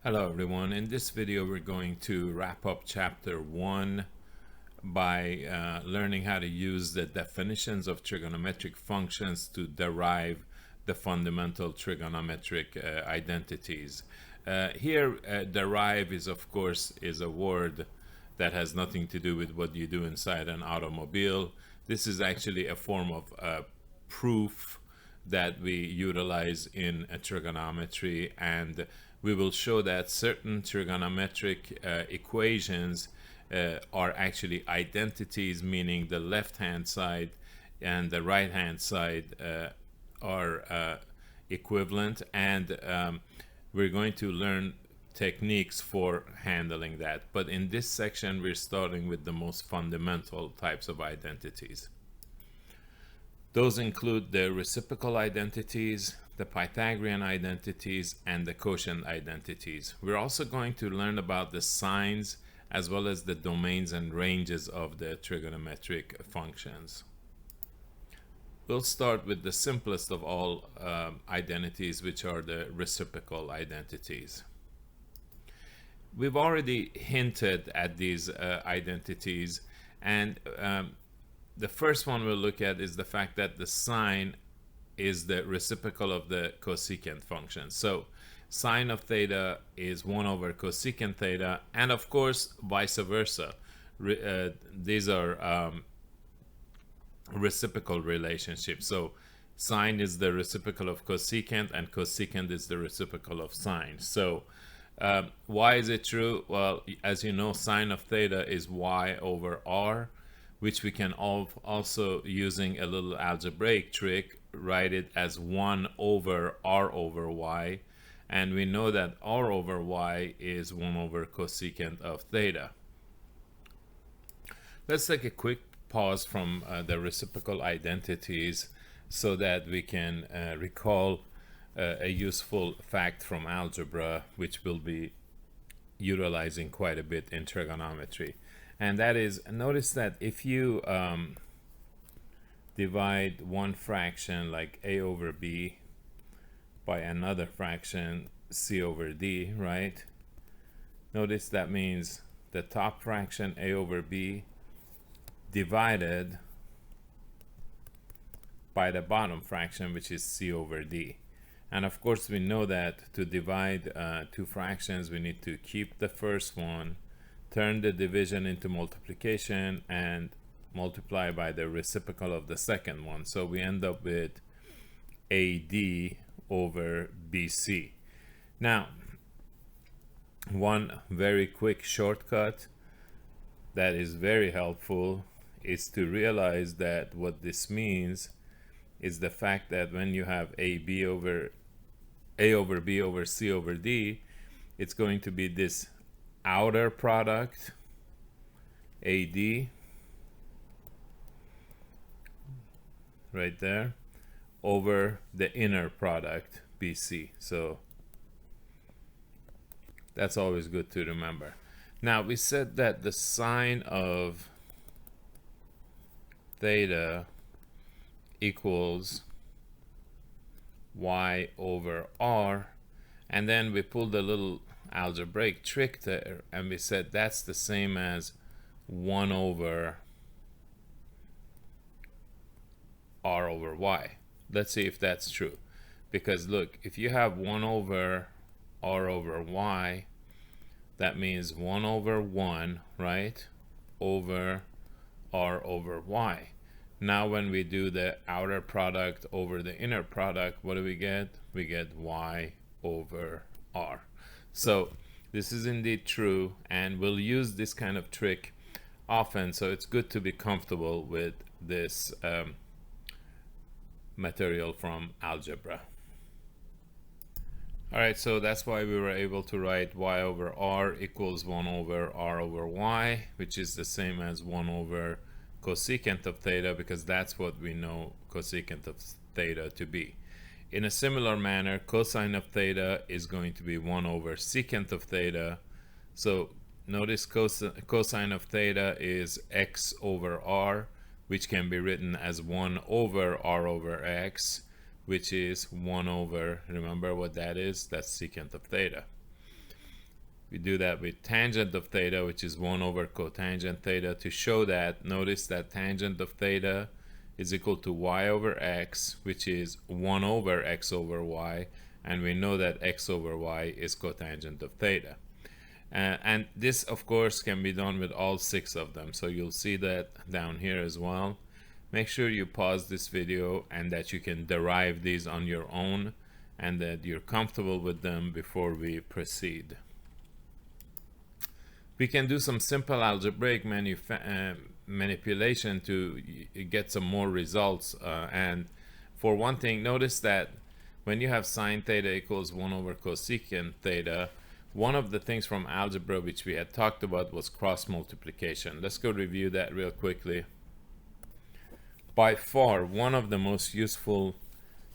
Hello everyone. In this video we're going to wrap up chapter 1 by learning how to use the definitions of trigonometric functions to derive the fundamental trigonometric identities. Here derive is of course is a word that has nothing to do with what you do inside an automobile. This is actually a form of proof that we utilize in trigonometry, and we will show that certain trigonometric equations are actually identities, meaning the left hand side and the right hand side are equivalent, and we're going to learn techniques for handling that. But in this section we're starting with the most fundamental types of identities. Those include the reciprocal identities, the Pythagorean identities, and the quotient identities. We're also going to learn about the signs as well as the domains and ranges of the trigonometric functions. We'll start with the simplest of all identities, which are the reciprocal identities. We've already hinted at these identities, and the first one we'll look at is the fact that the sine is the reciprocal of the cosecant function. So sine of theta is 1 over cosecant theta, and of course vice versa. These are reciprocal relationships. So sine is the reciprocal of cosecant, and cosecant is the reciprocal of sine. So why is it true? Well, as you know, sine of theta is y over r, which we can also, using a little algebraic trick, write it as 1 over r over y, and we know that r over y is 1 over cosecant of theta. Let's take a quick pause from the reciprocal identities so that we can recall a useful fact from algebra, which we'll be utilizing quite a bit in trigonometry. And that is, notice that if you divide one fraction like a over b by another fraction c over d, right? Notice that means the top fraction a over b divided by the bottom fraction, which is c over d. And of course we know that to divide two fractions we need to keep the first one, turn the division into multiplication, and multiply by the reciprocal of the second one. So we end up with AD over BC. Now, one very quick shortcut that is very helpful is to realize that what this means is the fact that when you have A over B over C over D, it's going to be this outer product AD right there over the inner product BC. So that's always good to remember. Now we said that the sine of theta equals y over r, and then we pulled a little algebraic trick there and we said that's the same as 1 over r over y. Let's see if that's true, because look, if you have 1 over r over y, that means 1 over 1, right, over r over y. Now when we do the outer product over the inner product, what do we get? We get y over r. So this is indeed true, and we'll use this kind of trick often, so it's good to be comfortable with this material from algebra. Alright, so that's why we were able to write y over r equals 1 over r over y, which is the same as 1 over cosecant of theta, because that's what we know cosecant of theta to be. In a similar manner, cosine of theta is going to be 1 over secant of theta. So notice cosine of theta is x over r, which can be written as 1 over r over x, which is 1 over, remember what that is? That's secant of theta. We do that with tangent of theta, which is 1 over cotangent theta, to show that, notice that tangent of theta is equal to y over x, which is 1 over x over y, and we know that x over y is cotangent of theta. And this, of course, can be done with all 6 of them, so you'll see that down here as well. Make sure you pause this video and that you can derive these on your own and that you're comfortable with them before we proceed. We can do some simple algebraic manipulation to get some more results. And for one thing, notice that when you have sine theta equals 1 over cosecant theta, one of the things from algebra which we had talked about was cross multiplication. Let's go review that real quickly. By far, one of the most useful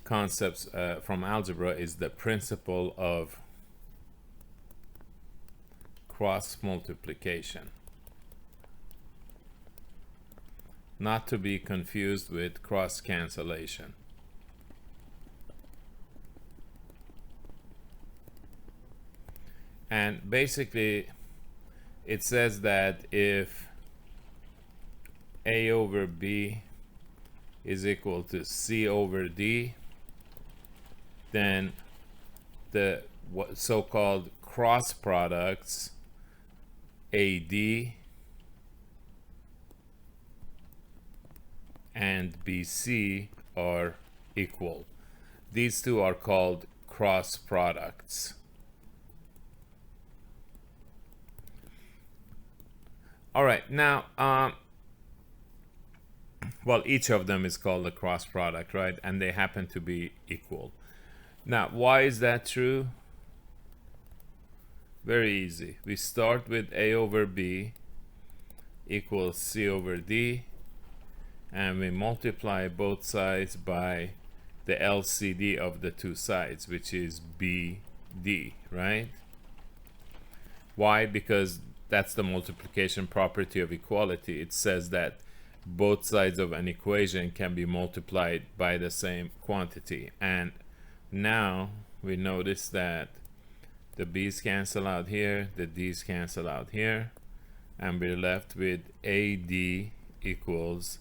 concepts from algebra is the principle of cross multiplication, not to be confused with cross cancellation. And basically it says that if a over b is equal to c over d, then the so-called cross products AD and BC are equal. These two are called cross products. All right, now, well, each of them is called a cross product, right? And they happen to be equal. Now, why is that true? Very easy. We start with a over b equals c over d, and we multiply both sides by the LCD of the two sides, which is BD, right? Why? Because that's the multiplication property of equality. It says that both sides of an equation can be multiplied by the same quantity. And now we notice that the b's cancel out here, the d's cancel out here, and we're left with AD equals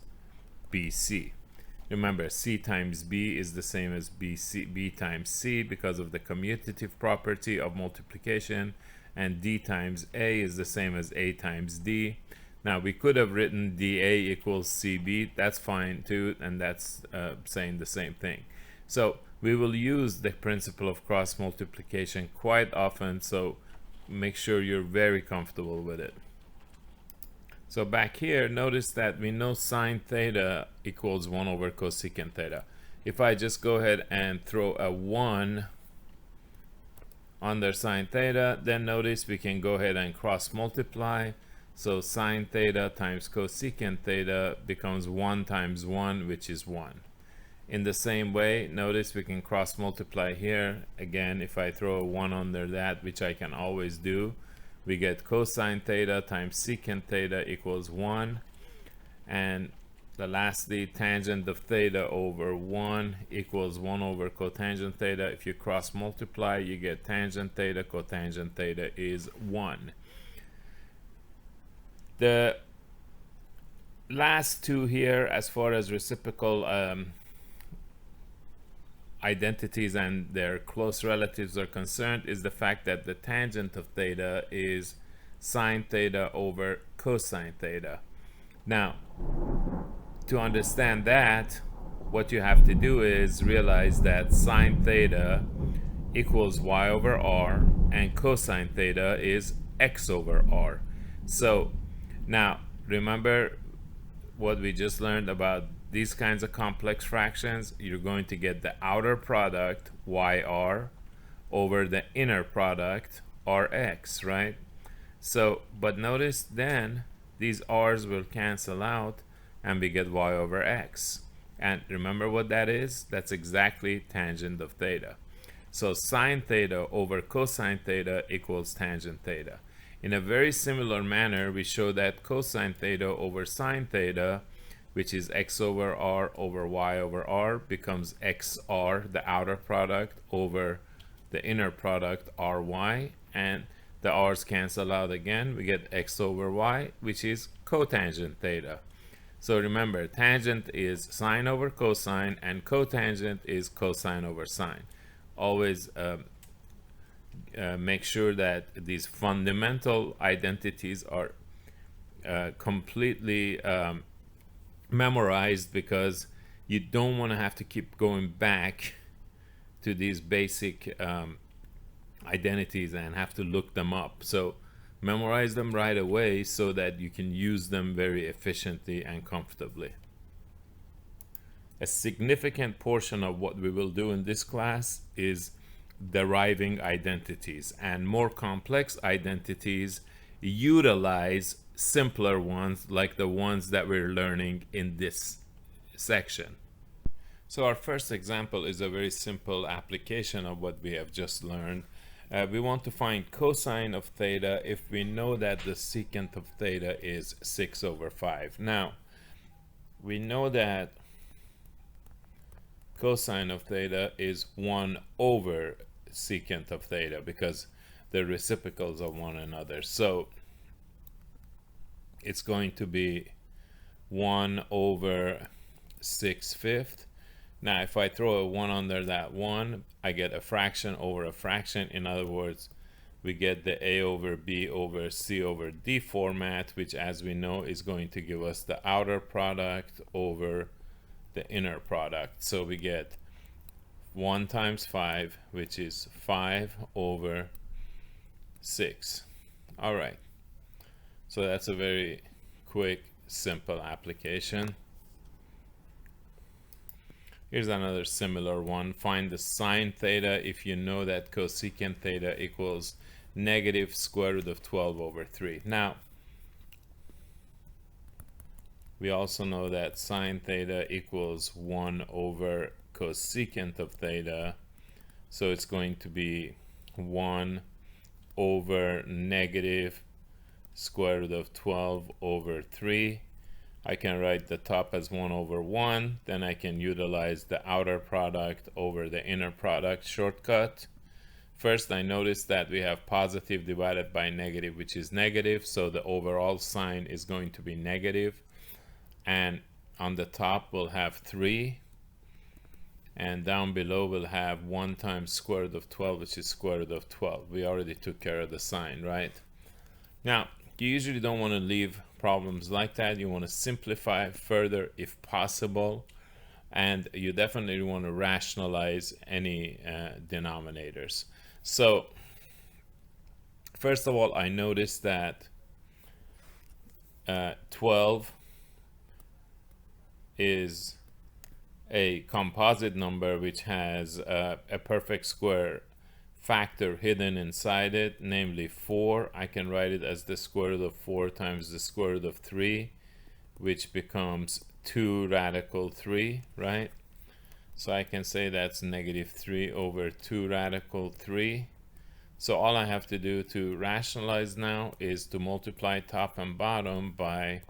BC. Remember, C times B is the same as B times C because of the commutative property of multiplication, and D times A is the same as A times D. Now, we could have written dA equals CB. That's fine too, and that's saying the same thing. So we will use the principle of cross multiplication quite often, so make sure you're very comfortable with it. So back here, notice that we know sine theta equals 1 over cosecant theta. If I just go ahead and throw a 1 under sine theta, then notice we can go ahead and cross multiply. So sine theta times cosecant theta becomes 1 times 1, which is 1. In the same way, notice we can cross multiply here. Again, if I throw a 1 under that, which I can always do, we get cosine theta times secant theta equals 1. And the lastly, tangent of theta over 1 equals 1 over cotangent theta. If you cross multiply, you get tangent theta, cotangent theta is 1. The last two here, as far as reciprocal identities and their close relatives are concerned, is the fact that the tangent of theta is sine theta over cosine theta. Now, to understand that, what you have to do is realize that sine theta equals y over r and cosine theta is x over r. So now remember what we just learned about these kinds of complex fractions. You're going to get the outer product yr over the inner product rx, right? So, but notice then these r's will cancel out and we get y over x. And remember what that is? That's exactly tangent of theta. So sine theta over cosine theta equals tangent theta. In a very similar manner, we show that cosine theta over sine theta, which is x over r over y over r, becomes xr, the outer product, over the inner product ry. And The r's cancel out again. We get x over y, which is cotangent theta. So remember, tangent is sine over cosine, and cotangent is cosine over sine. Always make sure that these fundamental identities are completely memorized, because you don't want to have to keep going back to these basic identities and have to look them up. So memorize them right away so that you can use them very efficiently and comfortably. A significant portion of what we will do in this class is deriving identities, and more complex identities utilize simpler ones like the ones that we're learning in this section. So our first example is a very simple application of what we have just learned. We want to find cosine of theta if we know that the secant of theta is 6 over 5. Now, we know that cosine of theta is 1 over secant of theta because they're reciprocals of one another. So it's going to be 1 over 6/5. Now, if I throw a 1 under that 1, I get a fraction over a fraction. In other words, we get the a over b over c over d format, which, as we know, is going to give us the outer product over the inner product. So we get 1 times 5, which is 5 over 6. All right. So that's a very quick, simple application. Here's another similar one. Find the sine theta if you know that cosecant theta equals negative square root of 12 over 3. Now, we also know that sine theta equals 1 over cosecant of theta. So it's going to be 1 over negative square root of 12 over 3. I can write the top as 1 over 1, then I can utilize the outer product over the inner product shortcut. First, I notice that we have positive divided by negative, which is negative, so the overall sign is going to be negative. And on the top we'll have 3, and down below we'll have 1 times square root of 12, which is square root of 12. We already took care of the sign, right? Now, you usually don't want to leave problems like that. You want to simplify further if possible, and you definitely want to rationalize any denominators. So first of all, I noticed that 12 is a composite number which has a perfect square factor hidden inside it, namely 4. I can write it as the square root of 4 times the square root of 3, which becomes 2 radical 3, right? So I can say that's negative 3 over 2 radical 3. So all I have to do to rationalize now is to multiply top and bottom by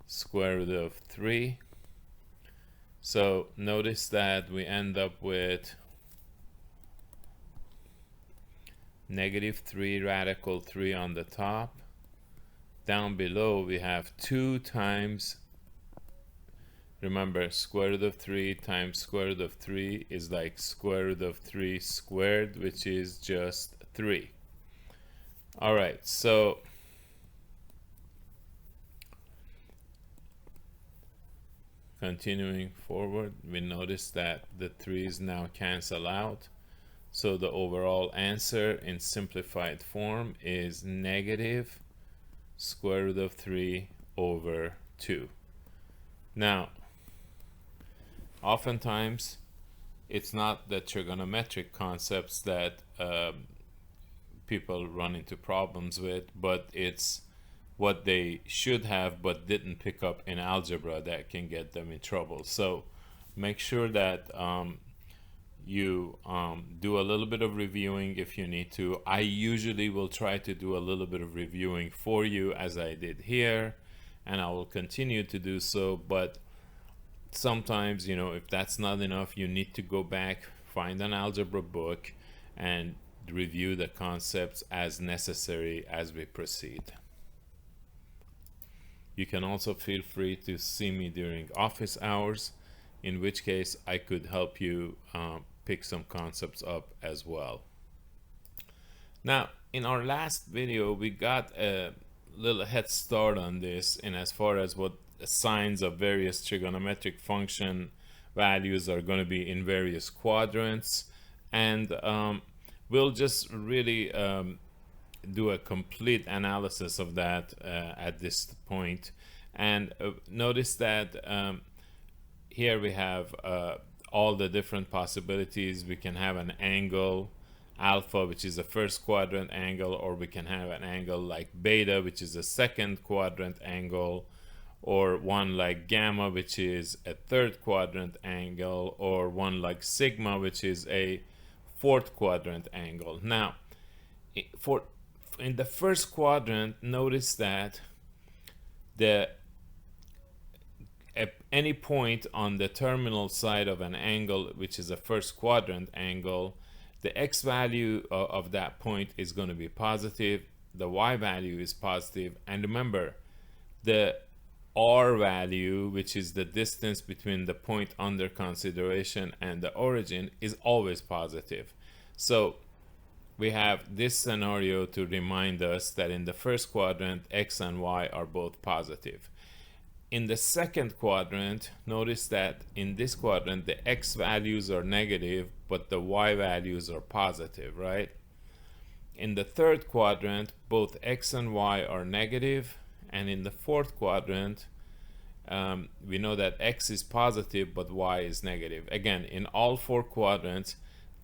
square root of 3. So notice that we end up with negative 3 radical 3 on the top. Down below we have 2 times, remember, square root of 3 times square root of 3 is like square root of 3 squared, which is just 3. All right, so continuing forward, we notice that the 3's now cancel out. So the overall answer in simplified form is negative square root of 3 over 2. Now, oftentimes it's not the trigonometric concepts that people run into problems with, but it's what they should have but didn't pick up in algebra that can get them in trouble. So make sure that you do a little bit of reviewing if you need to. I usually will try to do a little bit of reviewing for you, as I did here, and I will continue to do so. But sometimes, you know, if that's not enough, you need to go back, find an algebra book, and review the concepts as necessary as we proceed. You can also feel free to see me during office hours, in which case I could help you pick some concepts up as well. Now, in our last video, we got a little head start on this in as far as what signs of various trigonometric function values are going to be in various quadrants, and we'll just really do a complete analysis of that at this point. And notice that here we have all the different possibilities. We can have an angle alpha, which is a first quadrant angle, or we can have an angle like beta, which is a second quadrant angle, or one like gamma, which is a third quadrant angle, or one like sigma, which is a fourth quadrant angle. Now, in the first quadrant, notice that at any point on the terminal side of an angle, which is a first quadrant angle, the x value of that point is going to be positive, the y value is positive, and remember, the r value, which is the distance between the point under consideration and the origin, is always positive. So we have this scenario to remind us that in the first quadrant, x and y are both positive. In the second quadrant, notice that in this quadrant, the x values are negative, but the y values are positive, right? In the third quadrant, both x and y are negative, and in the fourth quadrant, we know that x is positive, but y is negative. Again, in all four quadrants,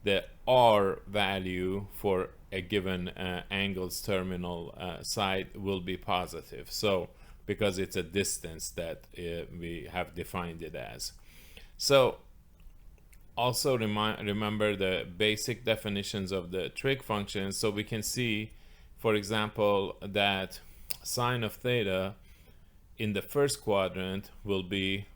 the r value for a given angle's terminal side will be positive. So, because it's a distance that we have defined it as. So also remember the basic definitions of the trig functions. So we can see, for example, that sine of theta in the first quadrant will be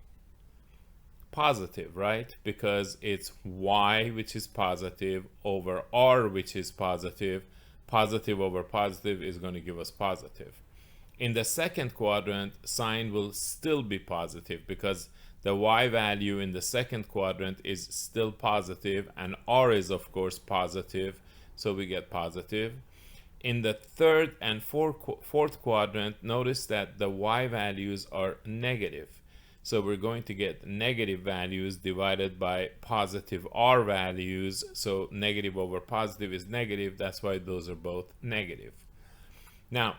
positive, right? Because it's y, which is positive, over r, which is positive. Positive over positive is going to give us positive. In the second quadrant, sine will still be positive because the y value in the second quadrant is still positive, and r is of course positive, so we get positive. In the third and fourth quadrant, notice that the y values are negative. So we're going to get negative values divided by positive r values. So negative over positive is negative. That's why those are both negative. Now,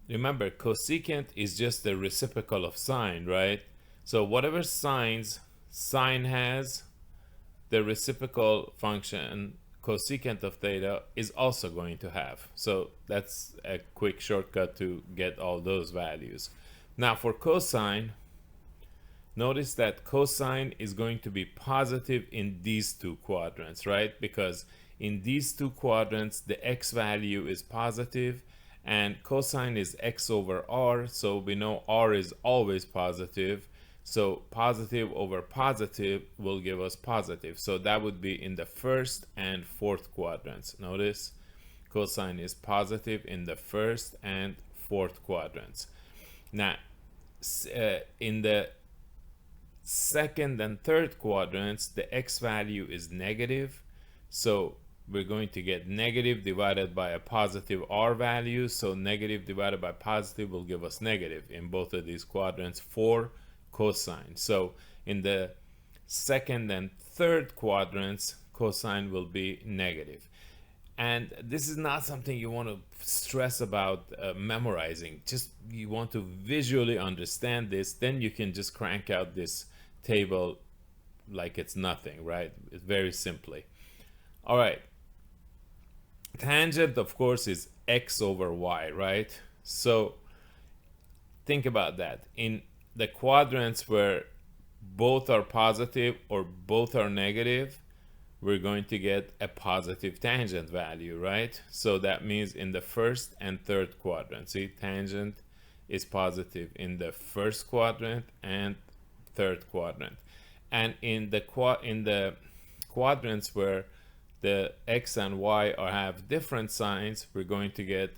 remember, cosecant is just the reciprocal of sine, right? So whatever signs sine has, the reciprocal function cosecant of theta is also going to have. So that's a quick shortcut to get all those values. Now for cosine, notice that cosine is going to be positive in these two quadrants, right? Because in these two quadrants, the x value is positive, and cosine is x over r, so we know r is always positive. So positive over positive will give us positive. So that would be in the first and fourth quadrants. Notice cosine is positive in the first and fourth quadrants. Now, in the second and third quadrants, the x value is negative. So we're going to get negative divided by a positive r value. So negative divided by positive will give us negative in both of these quadrants for cosine. So in the second and third quadrants, cosine will be negative. And this is not something you want to stress about memorizing. Just you want to visually understand this, then you can just crank out this table like it's nothing, right? It's very simply. All right. Tangent, of course, is x over y, right? So think about that. In the quadrants where both are positive or both are negative, we're going to get a positive tangent value, right? So that means in the first and third quadrant, see, tangent is positive in the first quadrant and third quadrant. And in the quadrants where the x and y have different signs, we're going to get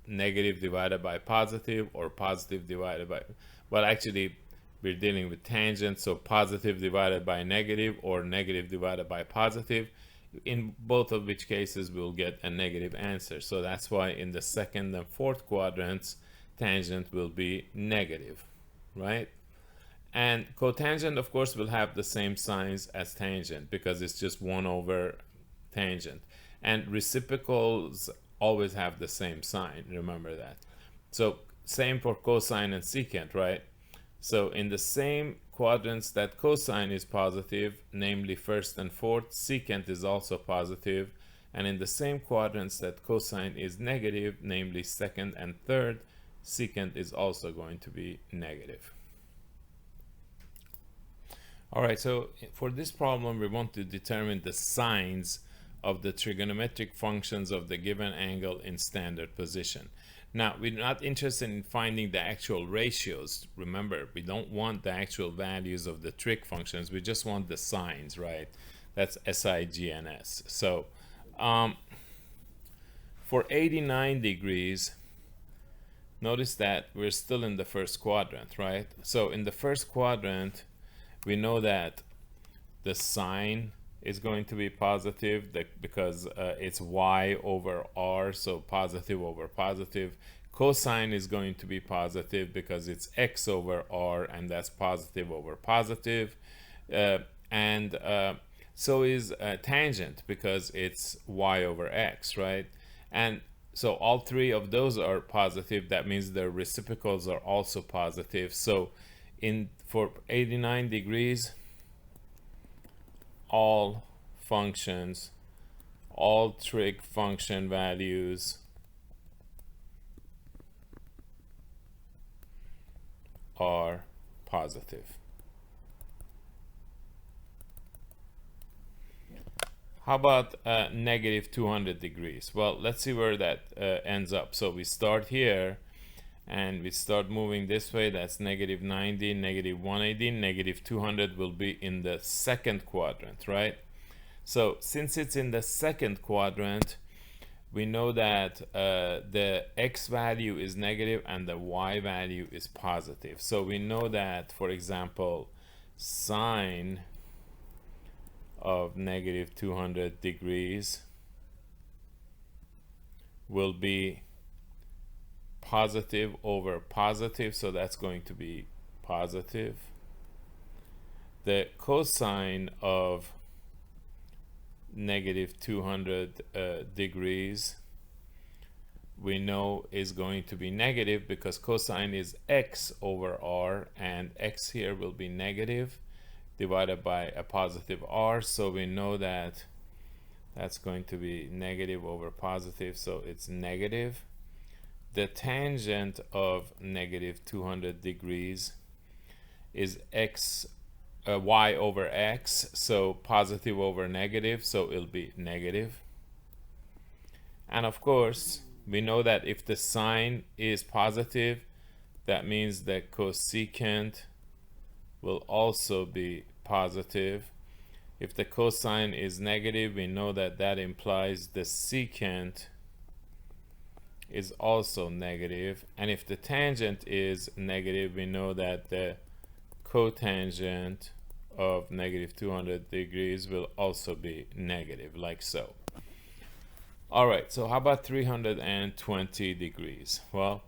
negative divided by positive or positive divided by, well, actually we're dealing with tangent, so positive divided by negative or negative divided by positive, in both of which cases we'll get a negative answer. So that's why in the second and fourth quadrants tangent will be negative, right? And cotangent, of course, will have the same signs as tangent because it's just 1 over tangent. And reciprocals always have the same sign, remember that. So same for cosine and secant, right? So in the same quadrants that cosine is positive, namely first and fourth, secant is also positive. And in the same quadrants that cosine is negative, namely second and third, secant is also going to be negative. All right, so for this problem, we want to determine the signs of the trigonometric functions of the given angle in standard position. Now, we're not interested in finding the actual ratios. Remember, we don't want the actual values of the trig functions. We just want the signs, right? That's SI, G, and S. So for 89 degrees, notice that we're still in the first quadrant, right? So in the first quadrant, we know that the sine is going to be positive because it's y over r, so positive over positive. Cosine is going to be positive because it's x over r, and that's positive over positive. So is tangent because it's y over x, right? And so all three of those are positive. That means the reciprocals are also positive. So for 89 degrees, all functions, all trig function values are positive. How about negative 200 degrees? Well, let's see where that ends up. So we start here and we start moving this way. That's negative 90, negative 180, negative 200 will be in the second quadrant, right? So since it's in the second quadrant, we know that the x value is negative and the y value is positive. So we know that, for example, sine of negative 200 degrees will be positive over positive, so that's going to be positive. The cosine of negative 200 degrees we know is going to be negative because cosine is x over r, and x here will be negative divided by a positive r, so we know that that's going to be negative over positive, so it's negative. The tangent of negative 200 degrees is y over x, so positive over negative, so it'll be negative. And of course, we know that if the sine is positive, that means that cosecant will also be positive. If the cosine is negative, we know that that implies the secant is also negative. And if the tangent is negative, we know that the cotangent of negative 200 degrees will also be negative, like so. All right, so how about 320 degrees? Well,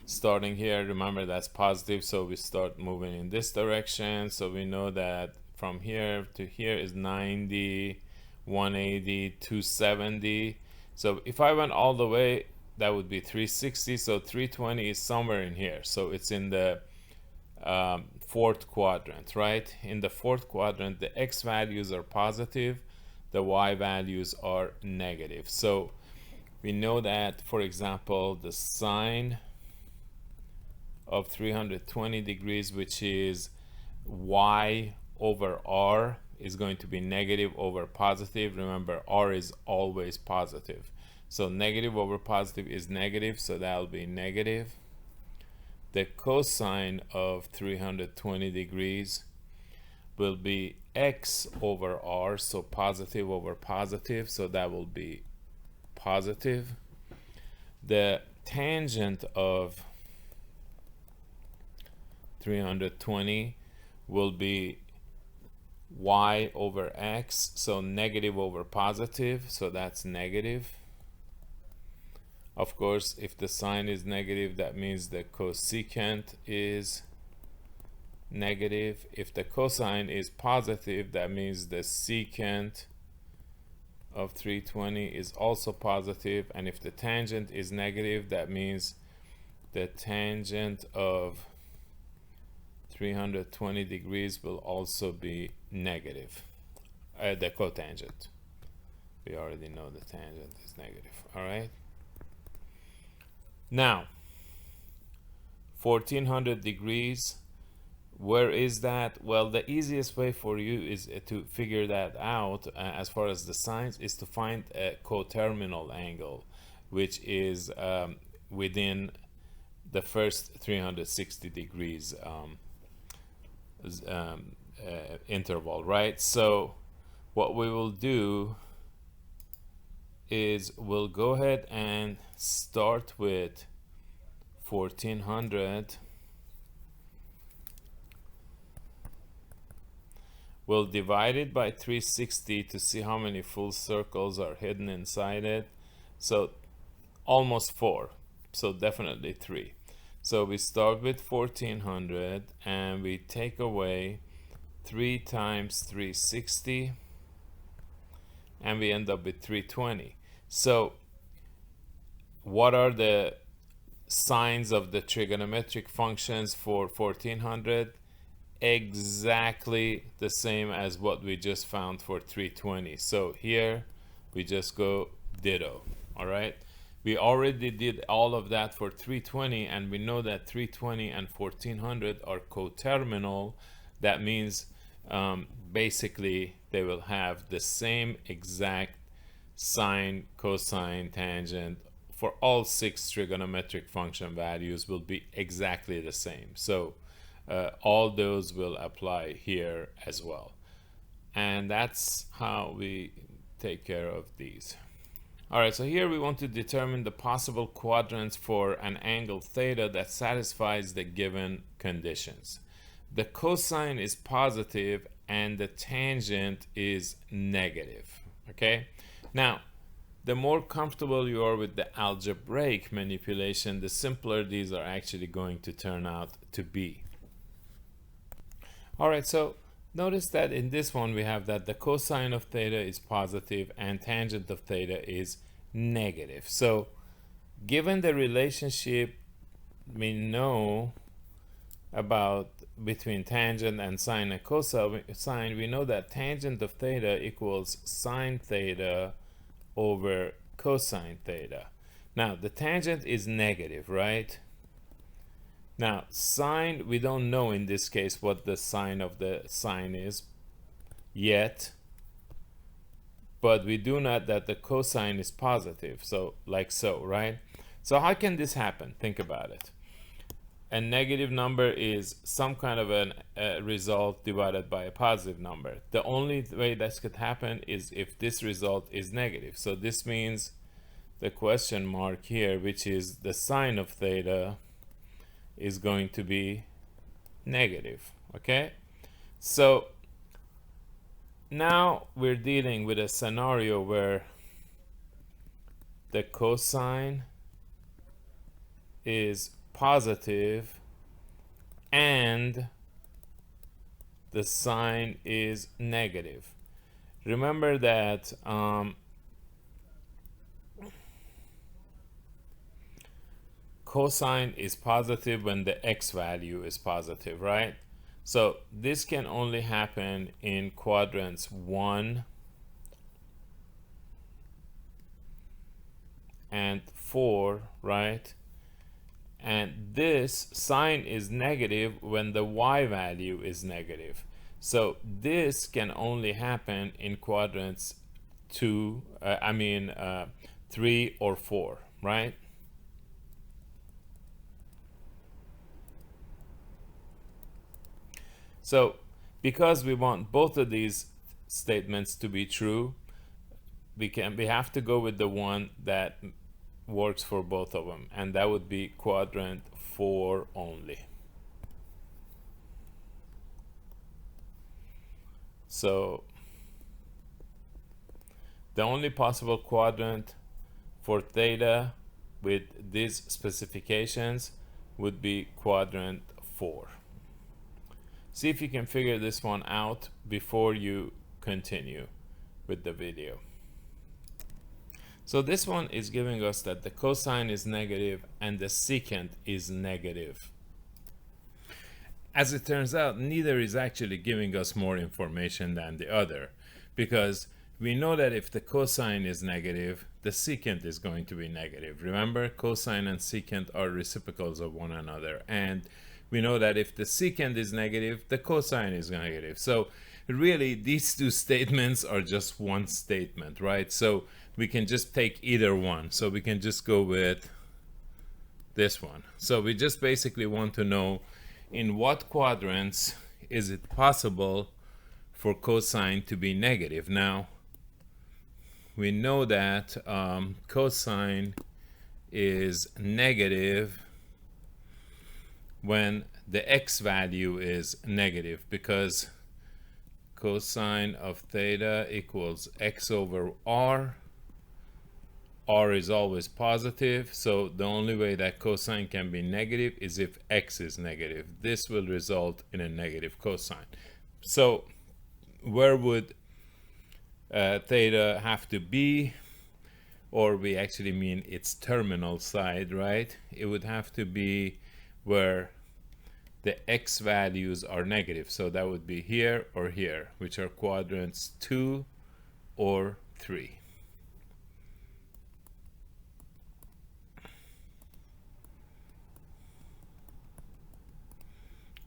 starting here, remember that's positive, so we start moving in this direction. So we know that from here to here is 90, 180, 270. So if I went all the way, that would be 360. So 320 is somewhere in here. So it's in the fourth quadrant, right? In the fourth quadrant, the x values are positive, the y values are negative. So we know that, for example, the sine of 320 degrees, which is y over r, is going to be negative over positive. Remember, r is always positive. So negative over positive is negative, so that'll be negative. The cosine of 320 degrees will be x over r, so positive over positive, so that will be positive. The tangent of 320 will be y over x, so negative over positive, so that's negative. Of course, if the sign is negative, that means the cosecant is negative. If the cosine is positive, that means the secant of 320 is also positive. And if the tangent is negative, that means the tangent of 320 degrees will also be negative. The cotangent. We already know the tangent is negative. All right. Now, 1400 degrees, where is that? Well, the easiest way for you is to figure that out as far as the signs is to find a coterminal angle, which is within the first 360 degrees interval, right? So what we will do is we'll go ahead and start with 1400. We'll divide it by 360 to see how many full circles are hidden inside it. So almost 4, so definitely 3. So we start with 1400 and we take away 3 times 360 and we end up with 320. So what are the signs of the trigonometric functions for 1400? Exactly the same as what we just found for 320. So here we just go ditto. All right, we already did all of that for 320, and we know that 320 and 1400 are coterminal. That means basically they will have the same exact sine, cosine, tangent for all 6 trigonometric function values will be exactly the same. So all those will apply here as well. And that's how we take care of these. All right, so here we want to determine the possible quadrants for an angle theta that satisfies the given conditions. The cosine is positive and the tangent is negative. Okay, now the more comfortable you are with the algebraic manipulation, the simpler these are actually going to turn out to be. All right, so notice that in this one we have that the cosine of theta is positive and tangent of theta is negative. So given the relationship we know about between tangent and sine and cosine, we know that tangent of theta equals sine theta over cosine theta. Now the tangent is negative, right? Now sine, we don't know in this case what the sine of the sine is yet, but we do know that the cosine is positive, so like so, right? So how can this happen? Think about it. A negative number is some kind of a result divided by a positive number. The only way this could happen is if this result is negative. So this means the question mark here, which is the sine of theta, is going to be negative. Okay, so now we're dealing with a scenario where the cosine is positive and the sine is negative. Remember that cosine is positive when the x value is positive, right? So this can only happen in quadrants 1 and 4, right? And this sine is negative when the y value is negative. So this can only happen in quadrants 3 or 4, right? So Because we want both of these statements to be true, we have to go with the one that works for both of them, and that would be quadrant 4 only. So the only possible quadrant for theta with these specifications would be quadrant 4. See if you can figure this one out before you continue with the video. So this one is giving us that the cosine is negative and the secant is negative. As it turns out, neither is actually giving us more information than the other, because we know that if the cosine is negative, the secant is going to be negative. Remember, cosine and secant are reciprocals of one another, and we know that if the secant is negative, the cosine is negative. So really, these two statements are just one statement, right? So we can just take either one. So we can just go with this one. So we just basically want to know in what quadrants is it possible for cosine to be negative. Now, we know that cosine is negative when the x value is negative, because cosine of theta equals x over r. R is always positive, so the only way that cosine can be negative is if x is negative. This will result in a negative cosine. So where would theta have to be? Or we actually mean its terminal side, right? It would have to be where the x values are negative. So that would be here or here, which are quadrants 2 or 3.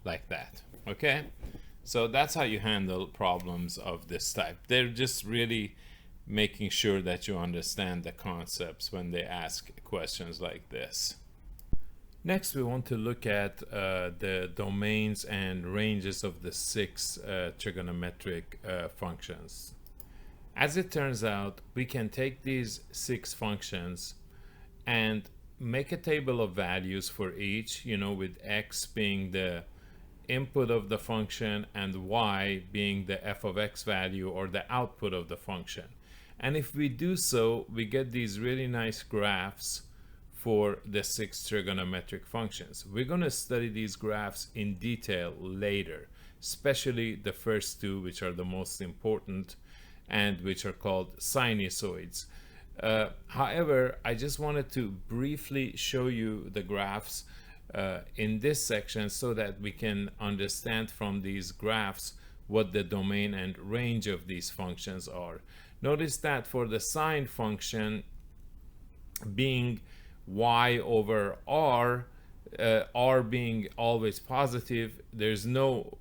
Like that. Okay, so that's how you handle problems of this type. They're just really making sure that you understand the concepts when they ask questions like this. Next, we want to look at the domains and ranges of the 6 trigonometric functions. As it turns out, we can take these 6 functions and make a table of values for each, with x being the input of the function and y being the f of x value, or the output of the function. And if we do so, we get these really nice graphs for the 6 trigonometric functions. We're going to study these graphs in detail later, especially the first 2, which are the most important and which are called sinusoids. However, I just wanted to briefly show you the graphs in this section so that we can understand from these graphs what the domain and range of these functions are. Notice that for the sine function being y over r, r being always positive, there's no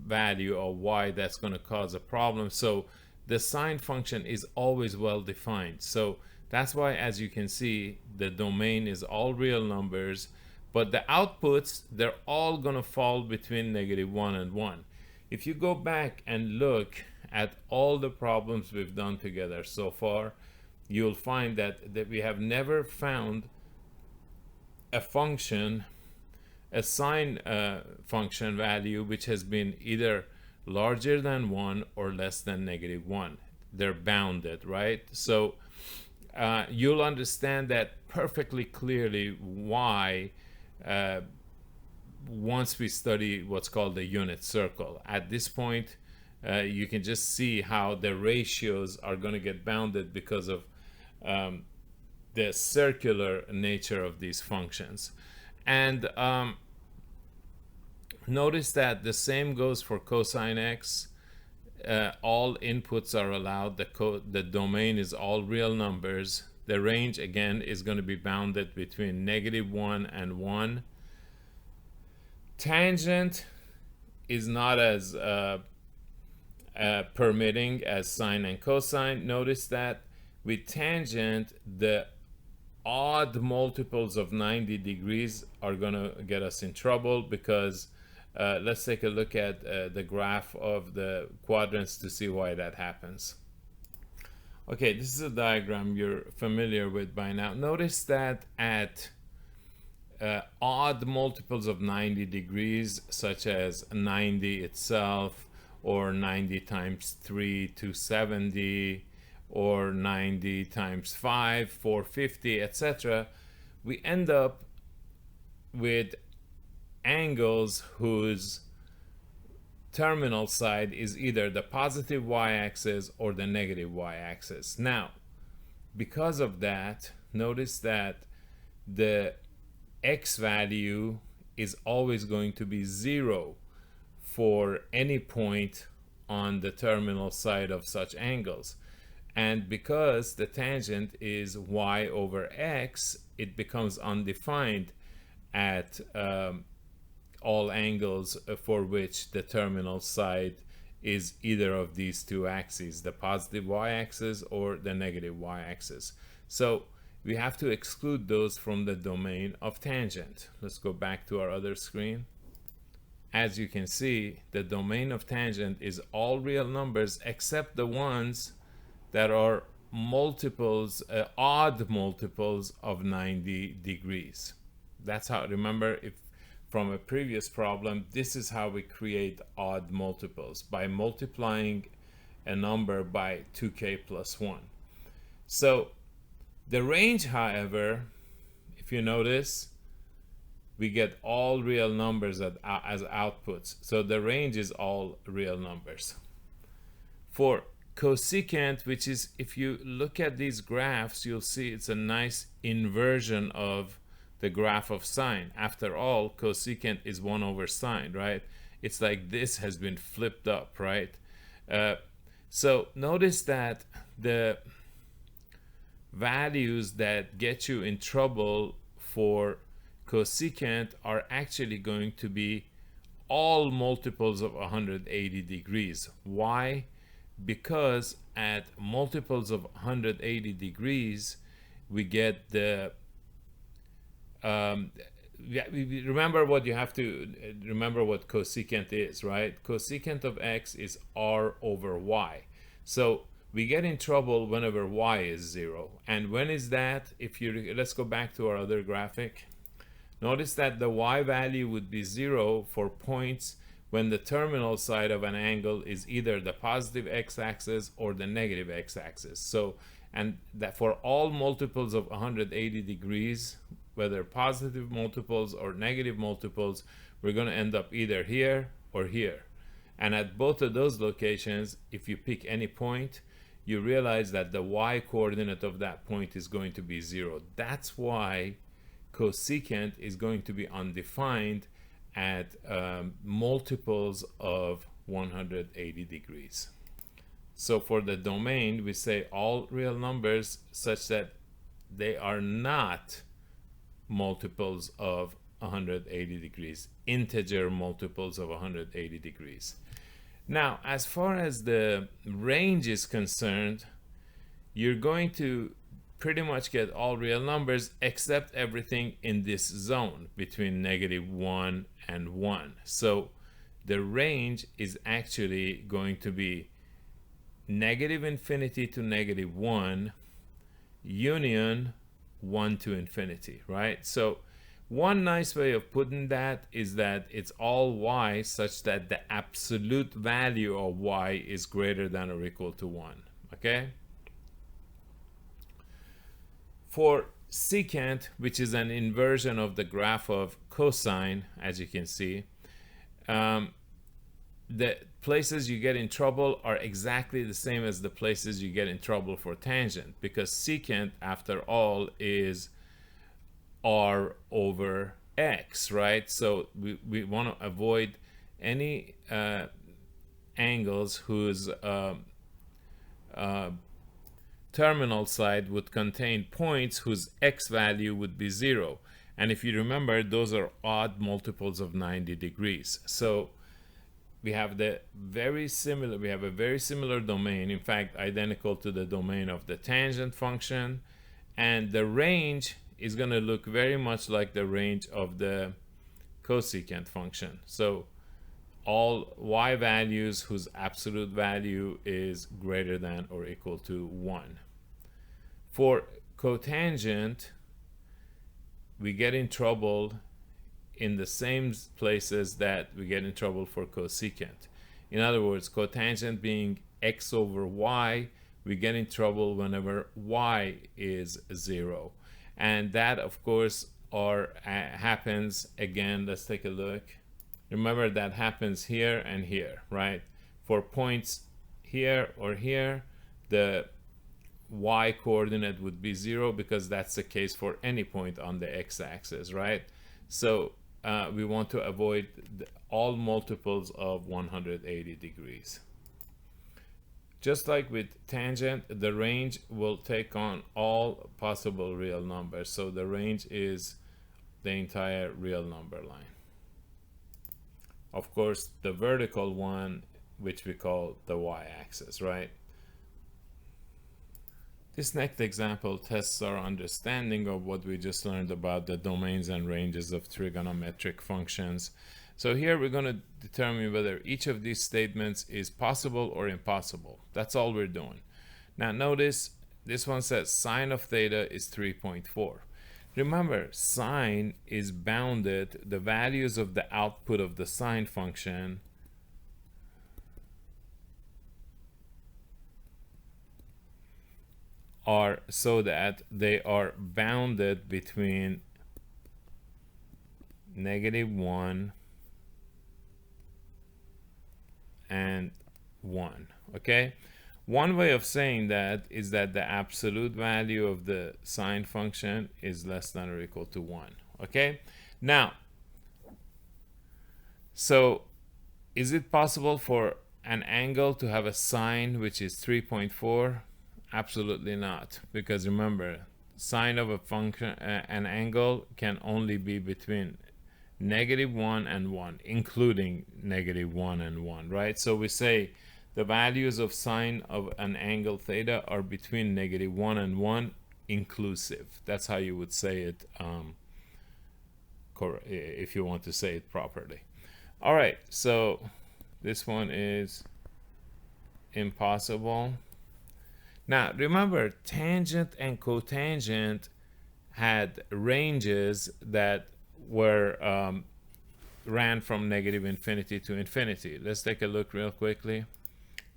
value of y that's going to cause a problem. So the sine function is always well defined. So that's why, as you can see, the domain is all real numbers, but the outputs, they're all going to fall between -1 and 1. If you go back and look at all the problems we've done together so far, you'll find that we have never found a function, a sine function value, which has been either larger than 1 or less than -1. They're bounded, right? So you'll understand that perfectly clearly why once we study what's called the unit circle. At this point, you can just see how the ratios are going to get bounded because of the circular nature of these functions. And notice that the same goes for cosine x. All inputs are allowed. The domain is all real numbers. The range, again, is going to be bounded between -1 and 1. Tangent is not as permitting as sine and cosine. Notice that with tangent, the odd multiples of 90 degrees are going to get us in trouble, because Let's take a look at the graph of the quadrants to see why that happens. Okay, this is a diagram you're familiar with by now. Notice that at odd multiples of 90 degrees, such as 90 itself, or 90 times 3, 270, or 90 times 5, 450, etc., we end up with angles whose terminal side is either the positive y-axis or the negative y-axis. Now, because of that, notice that the x value is always going to be 0 for any point on the terminal side of such angles. And because the tangent is y over x, it becomes undefined at all angles for which the terminal side is either of these two axes, the positive y-axis or the negative y-axis. So we have to exclude those from the domain of tangent. Let's go back to our other screen. As you can see, the domain of tangent is all real numbers except the ones that are multiples, odd multiples of 90 degrees. That's how, remember, if from a previous problem, this is how we create odd multiples, by multiplying a number by 2k plus 1. So the range, however, if you notice, we get all real numbers as outputs. So the range is all real numbers. For cosecant, which is, if you look at these graphs, you'll see it's a nice inversion of the graph of sine. After all, cosecant is 1 over sine, right? It's like this has been flipped up, right? So notice that the values that get you in trouble for cosecant are actually going to be all multiples of 180 degrees. Why? Because at multiples of 180 degrees, we get the remember what you have to remember what cosecant is, right? Cosecant of x is r over y. So we get in trouble whenever y is 0. And when is that? If you let's go back to our other graphic. Notice that the y value would be 0 for points when the terminal side of an angle is either the positive x-axis or the negative x-axis. So, and that for all multiples of 180 degrees, whether positive multiples or negative multiples, we're going to end up either here or here. And at both of those locations, if you pick any point, you realize that the y coordinate of that point is going to be 0. That's why cosecant is going to be undefined at multiples of 180 degrees. So for the domain, we say all real numbers such that they are not multiples of 180 degrees, integer multiples of 180 degrees. Now, as far as the range is concerned, you're going to pretty much get all real numbers except everything in this zone between -1 and 1. So the range is actually going to be -infinity to -1 union 1 to infinity, right? So one nice way of putting that is that it's all y such that the absolute value of y is greater than or equal to 1, okay? For secant, which is an inversion of the graph of cosine, as you can see, the places you get in trouble are exactly the same as the places you get in trouble for tangent, because secant, after all, is r over x, right? So we want to avoid any angles whose terminal side would contain points whose x value would be 0. And if you remember, those are odd multiples of 90 degrees. So we have a very similar domain, in fact identical to the domain of the tangent function, and the range is going to look very much like the range of the cosecant function. So all y values whose absolute value is greater than or equal to 1. For cotangent, we get in trouble in the same places that we get in trouble for cosecant. In other words, cotangent being x over y, we get in trouble whenever y is 0. And that, of course, happens again. Let's take a look. Remember, that happens here and here, right? For points here or here, the y coordinate would be 0 because that's the case for any point on the x-axis, right? So we want to avoid all multiples of 180 degrees. Just like with tangent, the range will take on all possible real numbers. So the range is the entire real number line. Of course, the vertical one, which we call the y-axis, right? This next example tests our understanding of what we just learned about the domains and ranges of trigonometric functions. So here we're going to determine whether each of these statements is possible or impossible. That's all we're doing. Now notice this one says sine of theta is 3.4. Remember, sine is bounded. The values of the output of the sine function are so that they are bounded between -1 and 1. Okay, one way of saying that is that the absolute value of the sine function is less than or equal to 1. Okay, now, so is it possible for an angle to have a sine which is 3.4? Absolutely not, because remember, sine of a function, an angle can only be between -1 and 1, including -1 and 1, right? So we say the values of sine of an angle theta are between -1 and 1 inclusive. That's how you would say it if you want to say it properly. All right, so this one is impossible. Now remember, tangent and cotangent had ranges that were ran from -infinity to infinity. Let's take a look real quickly.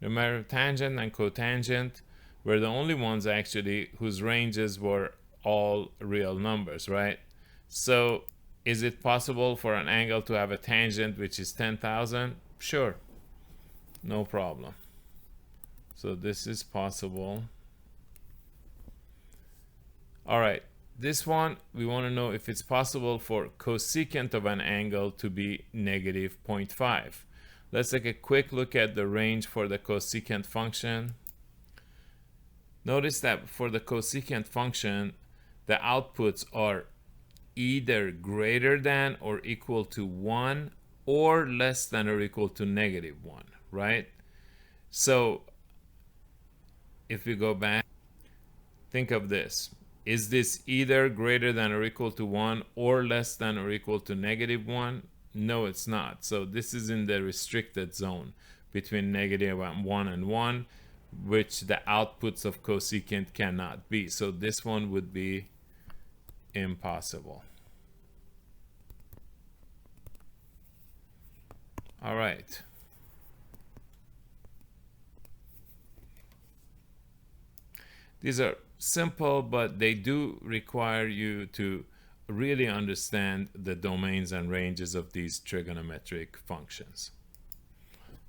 Remember, tangent and cotangent were the only ones actually whose ranges were all real numbers, right? So is it possible for an angle to have a tangent which is 10,000? Sure, no problem. So this is possible. All right, this one, we want to know if it's possible for cosecant of an angle to be -0.5. Let's take a quick look at the range for the cosecant function. Notice that for the cosecant function, the outputs are either greater than or equal to 1 or less than or equal to -1, right? So if we go back, think of this. Is this either greater than or equal to 1 or less than or equal to -1? No, it's not. So this is in the restricted zone between -1 and 1, which the outputs of cosecant cannot be. So this one would be impossible. All right. These are simple, but they do require you to really understand the domains and ranges of these trigonometric functions.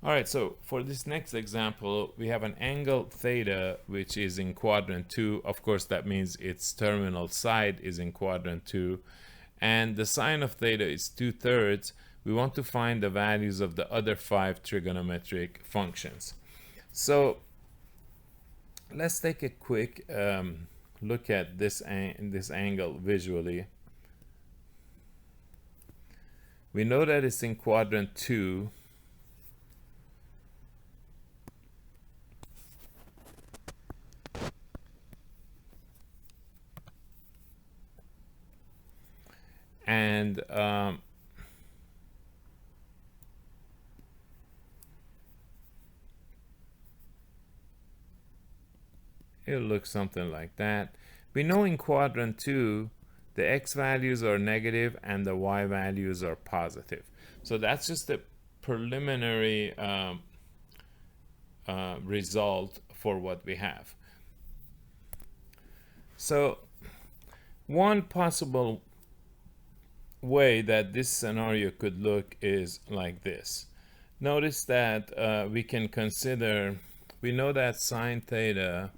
All right, so for this next example, we have an angle theta, which is in quadrant 2. Of course, that means its terminal side is in quadrant 2. And the sine of theta is 2/3. We want to find the values of the other 5 trigonometric functions. So let's take a quick look at this angle visually. We know that it's in quadrant 2. And it'll look something like that. We know in quadrant 2 the x values are negative and the y values are positive. So that's just a preliminary result for what we have. So one possible way that this scenario could look is like this. Notice that we can consider, we know that sine theta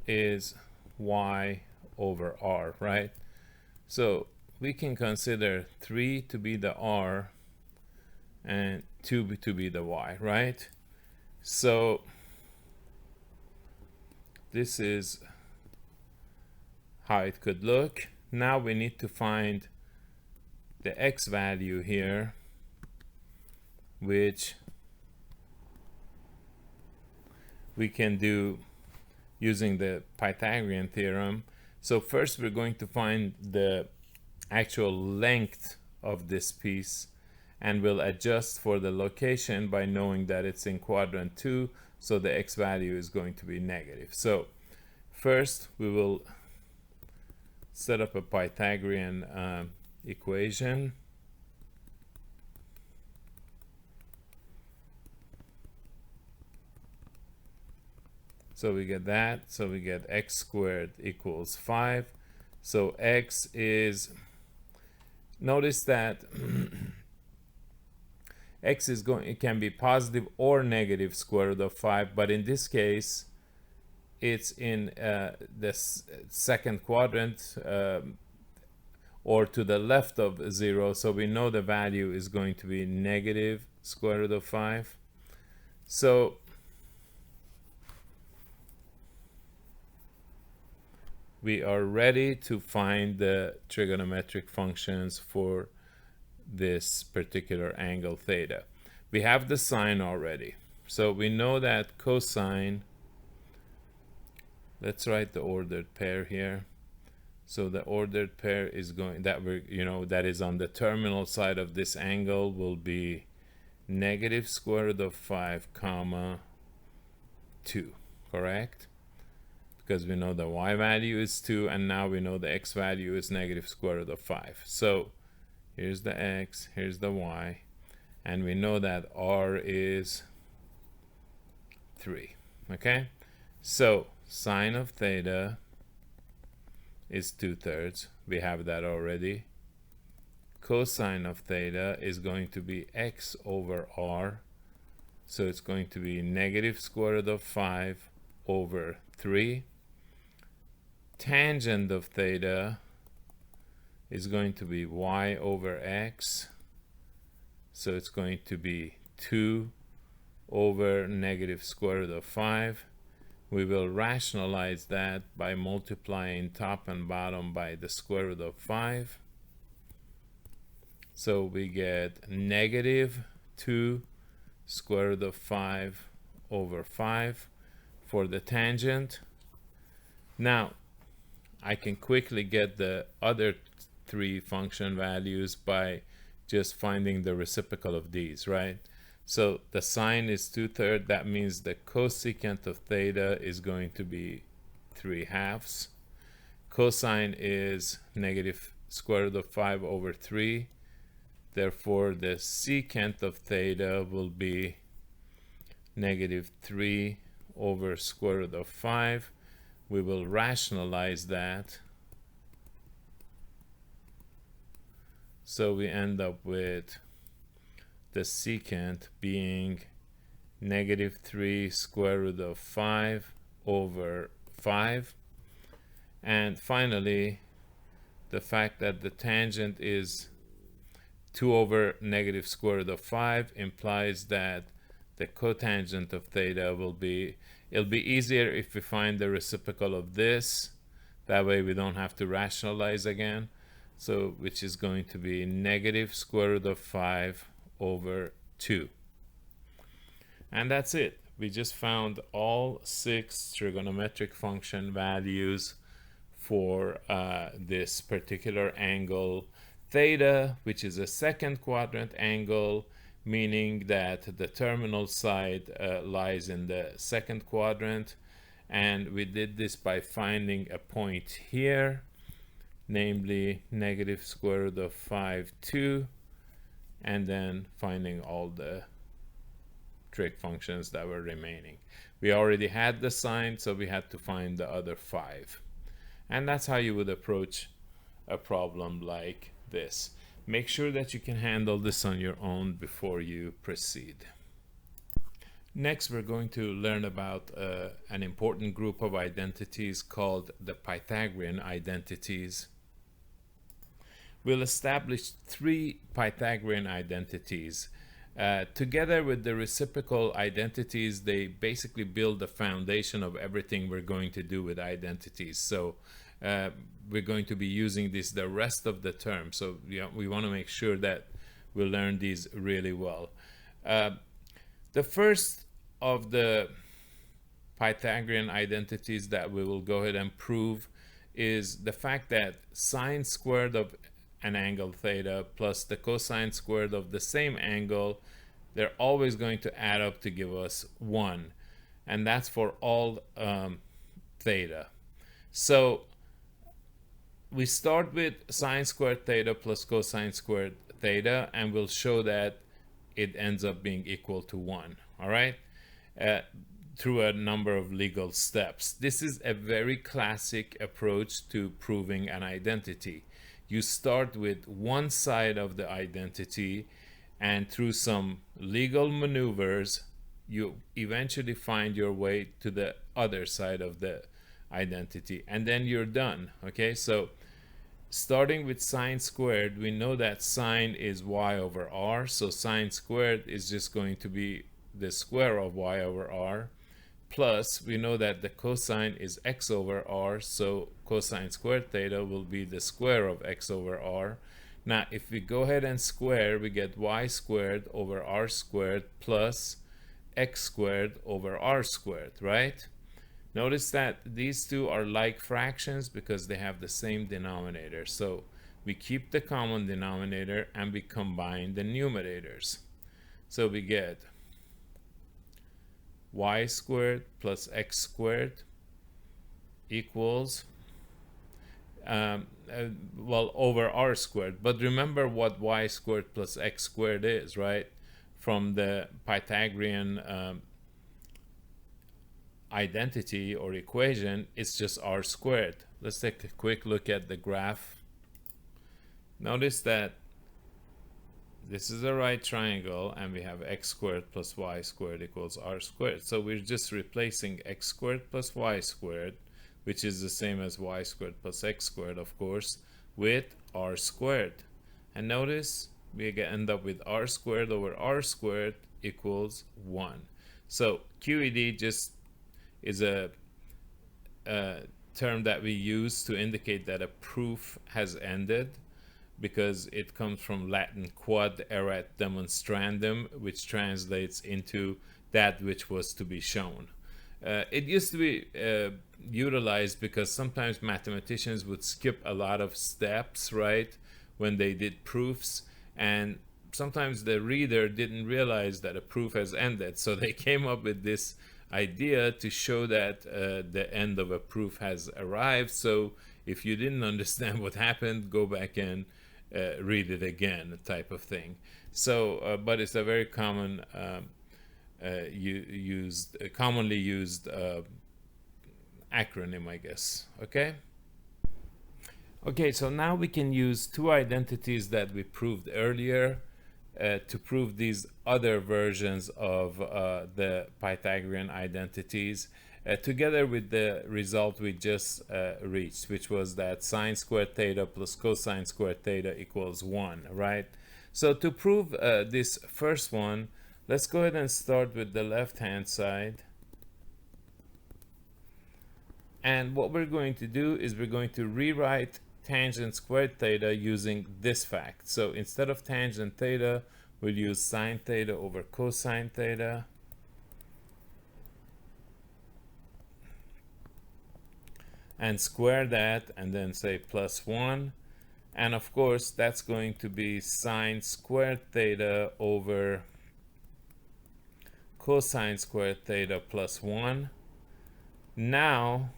is y over r, right? So we can consider 3 to be the r and 2 to be the y, right? So this is how it could look. Now we need to find the x value here, which we can do using the Pythagorean theorem. So first we're going to find the actual length of this piece, and we'll adjust for the location by knowing that it's in quadrant 2, so the x value is going to be negative. So first we will set up a Pythagorean equation. So we get that. So we get x squared equals 5. So x is, notice that x is going, it can be positive or negative square root of 5, but in this case it's in the second quadrant or to the left of 0, so we know the value is going to be negative square root of 5. So we are ready to find the trigonometric functions for this particular angle theta. We have the sine already, so we know that cosine, let's write the ordered pair here. So the ordered pair is going, that we're, that is on the terminal side of this angle, will be negative square root of 5 comma 2, correct? Because we know the y value is 2, and now we know the x value is negative square root of 5. So here's the x, here's the y, and we know that r is 3. Okay, so sine of theta is 2/3. We have that already. Cosine of theta is going to be x over r, so it's going to be negative square root of 5 over 3. Tangent of theta is going to be y over x, so it's going to be 2 over negative square root of 5. We will rationalize that by multiplying top and bottom by the square root of 5. So we get negative 2 square root of 5 over 5 for the tangent. Now I can quickly get the other 3 function values by just finding the reciprocal of these, right? So the sine is 2/3. That means the cosecant of theta is going to be 3/2. Cosine is negative square root of 5 over 3. Therefore, the secant of theta will be negative 3 over square root of 5. We will rationalize that. So we end up with the secant being negative 3 square root of 5 over 5. And finally, the fact that the tangent is 2 over negative square root of 5 implies that the cotangent of theta will be, it'll be easier if we find the reciprocal of this. That way we don't have to rationalize again. So which is going to be negative square root of 5 over 2. And that's it. We just found all 6 trigonometric function values for this particular angle theta, which is a second quadrant angle, meaning that the terminal side lies in the second quadrant, And we did this by finding a point here, namely negative square root of 5, 2, and then finding all the trig functions that were remaining. We already had the sign, so we had to find the other 5. And that's how you would approach a problem like this. Make sure that you can handle this on your own before you proceed. Next, we're going to learn about an important group of identities called the Pythagorean identities. We'll establish 3 Pythagorean identities. Together with the reciprocal identities, they basically build the foundation of everything we're going to do with identities. So we're going to be using this the rest of the term. So we want to make sure that we learn these really well. The first of the Pythagorean identities that we will go ahead and prove is the fact that sine squared of an angle theta plus the cosine squared of the same angle, they're always going to add up to give us 1, and that's for all theta. So we start with sine squared theta plus cosine squared theta, and we'll show that it ends up being equal to 1. All right, through a number of legal steps. This is a very classic approach to proving an identity. You start with one side of the identity, and through some legal maneuvers, you eventually find your way to the other side of the identity, and then you're done. Okay, so starting with sine squared, we know that sine is y over r, so sine squared is just going to be the square of y over r, plus we know that the cosine is x over r, so cosine squared theta will be the square of x over r. Now if we go ahead and square, we get y squared over r squared plus x squared over r squared, right? Notice that these two are like fractions because they have the same denominator. So we keep the common denominator and we combine the numerators. So we get y squared plus x squared equals well, over r squared. But remember what y squared plus x squared is, right? From the Pythagorean identity or equation, it's just r squared. Let's take a quick look at the graph. Notice that this is a right triangle, and we have x squared plus y squared equals r squared. So we're just replacing x squared plus y squared, which is the same as y squared plus x squared, of course, with r squared. And notice we end up with r squared over r squared equals 1. So QED just is a term that we use to indicate that a proof has ended, because it comes from Latin quod erat demonstrandum, which translates into that which was to be shown. It used to be utilized because sometimes mathematicians would skip a lot of steps, right, when they did proofs, and sometimes the reader didn't realize that a proof has ended, so they came up with this idea to show that the end of a proof has arrived. So if you didn't understand what happened, go back and read it again, type of thing. So but it's a very common commonly used acronym, I guess. Okay, so now we can use two identities that we proved earlier to prove these other versions of the Pythagorean identities, together with the result we just reached, which was that sine squared theta plus cosine squared theta equals 1, right? So to prove this first one, let's go ahead and start with the left-hand side. And what we're going to do is we're going to rewrite tangent squared theta using this fact. So instead of tangent theta, we'll use sine theta over cosine theta. And square that, and then say plus 1. And of course, that's going to be sine squared theta over cosine squared theta plus 1. Now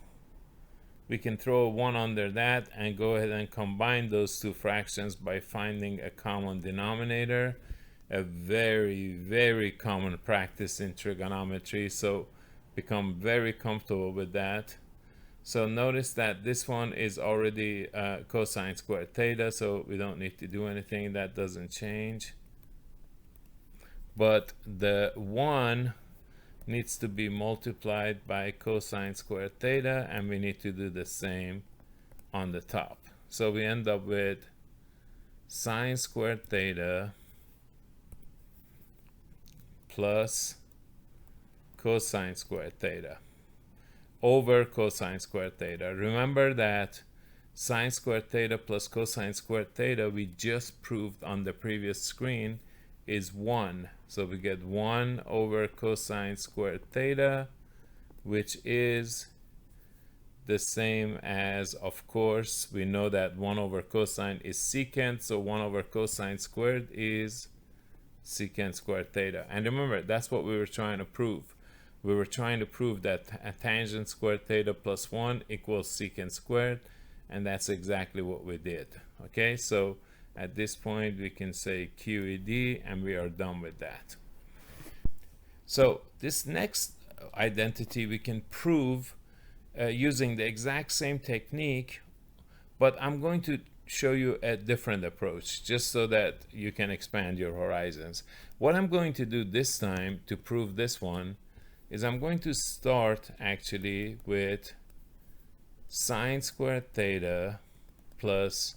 we can throw a 1 under that and go ahead and combine those two fractions by finding a common denominator. A very, very common practice in trigonometry, so become very comfortable with that. So notice that this one is already cosine squared theta, so we don't need to do anything. That doesn't change. But the 1 needs to be multiplied by cosine squared theta, and we need to do the same on the top. So we end up with sine squared theta plus cosine squared theta over cosine squared theta. Remember that sine squared theta plus cosine squared theta we just proved on the previous screen is 1. So we get 1 over cosine squared theta, which is the same as, of course, we know that 1 over cosine is secant, so 1 over cosine squared is secant squared theta. And remember, that's what we were trying to prove. We were trying to prove that a tangent squared theta plus 1 equals secant squared, and that's exactly what we did. Okay, so at this point we can say QED, and we are done with that. So this next identity we can prove using the exact same technique, but I'm going to show you a different approach just so that you can expand your horizons. What I'm going to do this time to prove this one is I'm going to start actually with sine squared theta plus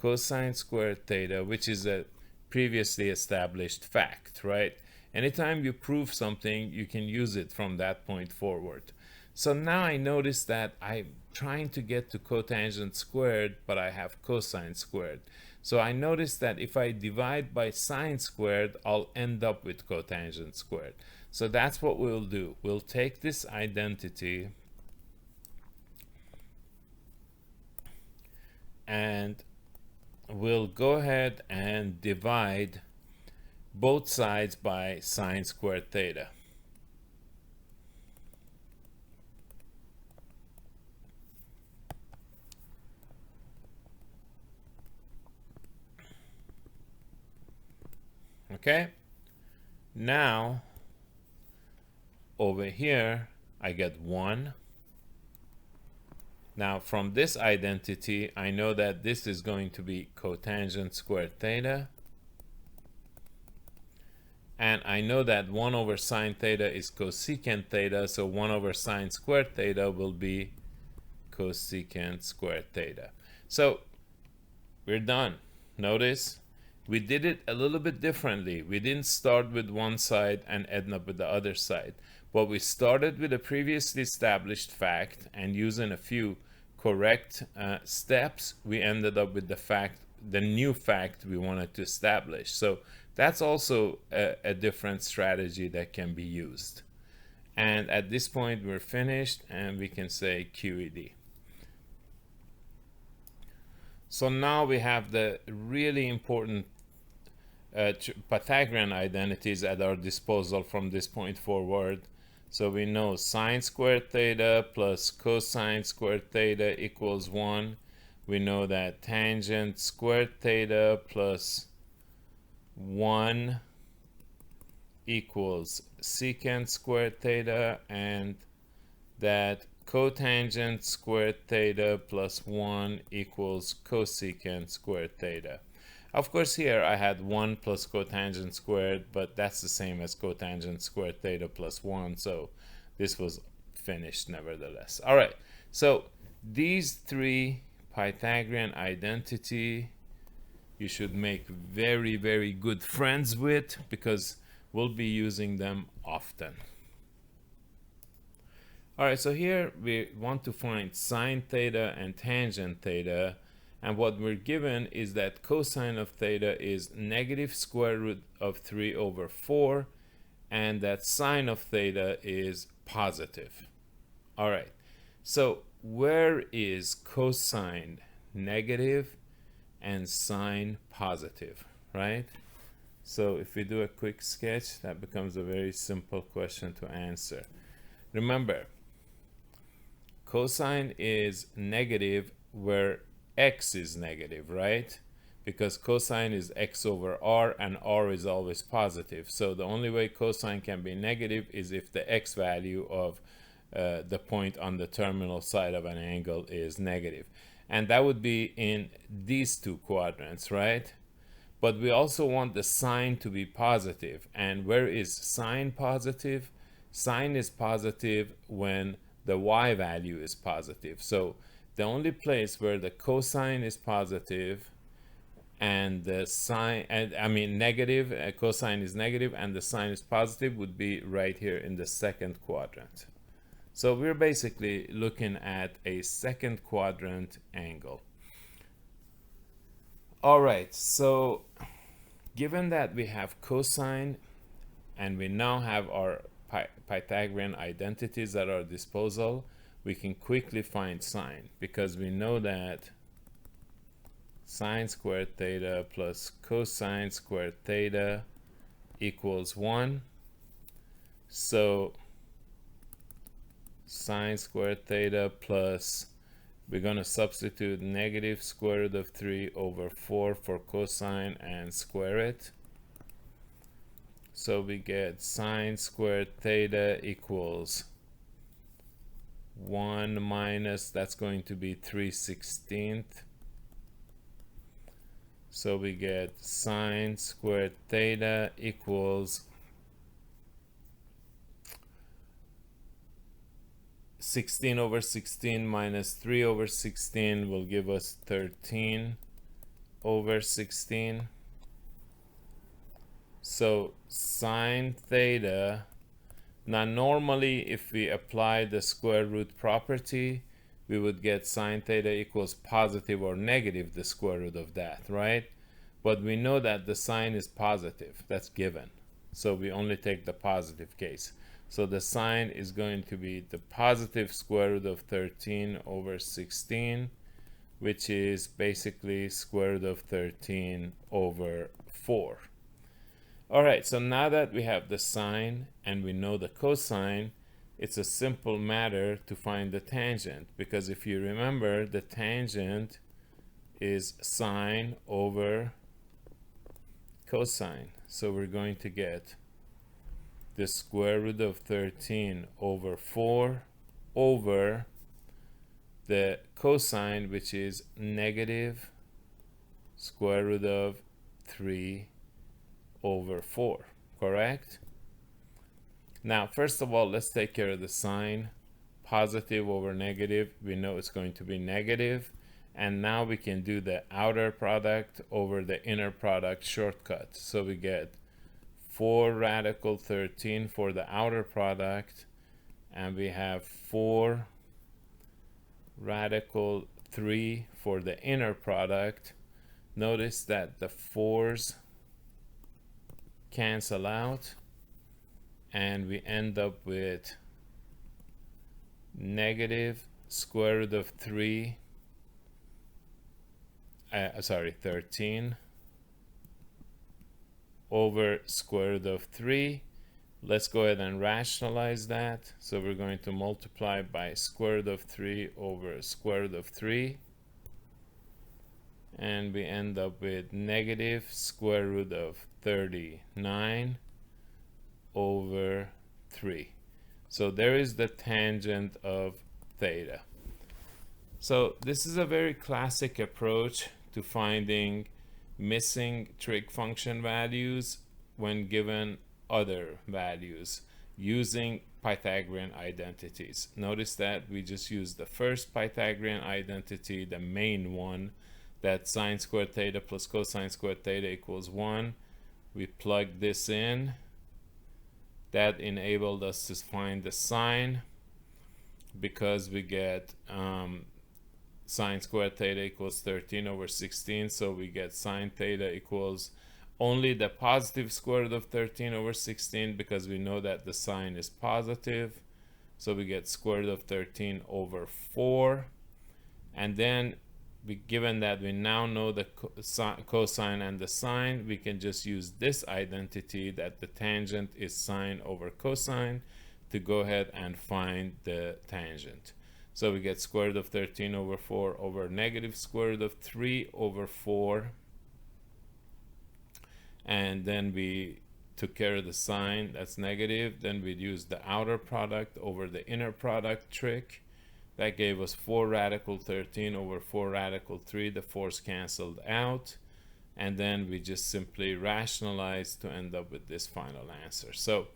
cosine squared theta, which is a previously established fact, right? Anytime you prove something, you can use it from that point forward. So now I notice that I'm trying to get to cotangent squared, but I have cosine squared. So I notice that if I divide by sine squared, I'll end up with cotangent squared. So that's what we'll do. We'll take this identity and we'll go ahead and divide both sides by sine squared theta. Okay, now over here I get 1. Now from this identity I know that this is going to be cotangent squared theta, and I know that 1 over sine theta is cosecant theta, so 1 over sine squared theta will be cosecant squared theta. So we're done. Notice we did it a little bit differently. We didn't start with one side and end up with the other side, but we started with a previously established fact, and using a few correct steps, we ended up with the new fact we wanted to establish. So that's also a different strategy that can be used. And at this point we're finished, and we can say QED. So now we have the really important Pythagorean identities at our disposal from this point forward. So we know sine squared theta plus cosine squared theta equals 1. We know that tangent squared theta plus 1 equals secant squared theta, and that cotangent squared theta plus 1 equals cosecant squared theta. Of course, here I had 1 plus cotangent squared, but that's the same as cotangent squared theta plus 1, so this was finished nevertheless. All right, so these three Pythagorean identity you should make very, very good friends with, because we'll be using them often. All right, so here we want to find sine theta and tangent theta, and what we're given is that cosine of theta is negative square root of 3 over 4, and that sine of theta is positive. All right, so where is cosine negative and sine positive, right? So if we do a quick sketch, that becomes a very simple question to answer. Remember, cosine is negative where x is negative, right? Because cosine is x over r, and r is always positive. So the only way cosine can be negative is if the x value of the point on the terminal side of an angle is negative. And that would be in these two quadrants, right? But we also want the sine to be positive. And where is sine positive? Sine is positive when the y value is positive. So the only place where the cosine is positive and the sine, negative, cosine is negative and the sine is positive, would be right here in the second quadrant. So we're basically looking at a second quadrant angle. All right, so given that we have cosine and we now have our Pythagorean identities at our disposal, we can quickly find sine, because we know that sine squared theta plus cosine squared theta equals 1. So sine squared theta plus, we're going to substitute negative square root of 3 over 4 for cosine and square it. So we get sine squared theta equals 1 minus, that's going to be 3/16. So we get sine squared theta equals 16 over 16 minus 3 over 16 will give us 13 over 16. So sine theta, now normally if we apply the square root property, we would get sine theta equals positive or negative the square root of that, right? But we know that the sine is positive, that's given. So we only take the positive case. So the sine is going to be the positive square root of 13 over 16, which is basically square root of 13 over 4. All right, so now that we have the sine and we know the cosine, it's a simple matter to find the tangent, because if you remember, the tangent is sine over cosine. So we're going to get the square root of 13 over 4 over the cosine, which is negative square root of 3 over 4, correct? Now, first of all, let's take care of the sign. Positive over negative, we know it's going to be negative. And now we can do the outer product over the inner product shortcut. So we get 4 radical 13 for the outer product, and we have 4 radical 3 for the inner product. Notice that the 4's cancel out, and we end up with negative square root of 3, 13 over square root of 3. Let's go ahead and rationalize that. So we're going to multiply by square root of 3 over square root of 3. And we end up with negative square root of 39 over 3. So there is the tangent of theta. So this is a very classic approach to finding missing trig function values when given other values using Pythagorean identities. Notice that we just used the first Pythagorean identity, the main one, that sine squared theta plus cosine squared theta equals 1. We plugged this in. That enabled us to find the sine, because we get sine squared theta equals 13 over 16. So we get sine theta equals only the positive square root of 13 over 16, because we know that the sine is positive. So we get square root of 13 over 4. And then given that we now know the cosine and the sine, we can just use this identity that the tangent is sine over cosine to go ahead and find the tangent. So we get square root of 13 over 4 over negative square root of 3 over 4. And then we took care of the sign, that's negative. Then we'd use the outer product over the inner product trick. That gave us 4 radical 13 over 4 radical 3. The 4's canceled out. And then we just simply rationalize to end up with this final answer. So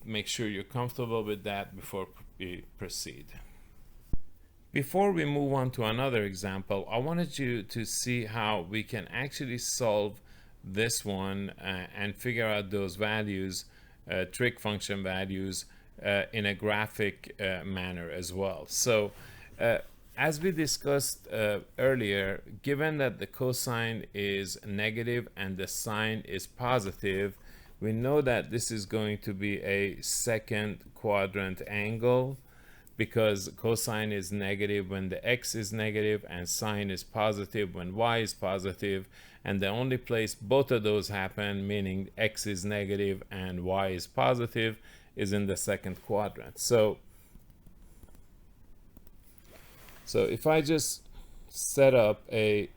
make sure you're comfortable with that before we proceed. Before we move on to another example, I wanted you to see how we can actually solve this one and figure out those values, trig function values, in a graphic manner as well. So as we discussed earlier, given that the cosine is negative and the sine is positive, we know that this is going to be a second quadrant angle, because cosine is negative when the x is negative and sine is positive when y is positive, and the only place both of those happen, meaning x is negative and y is positive, is in the second quadrant. So if I just set up a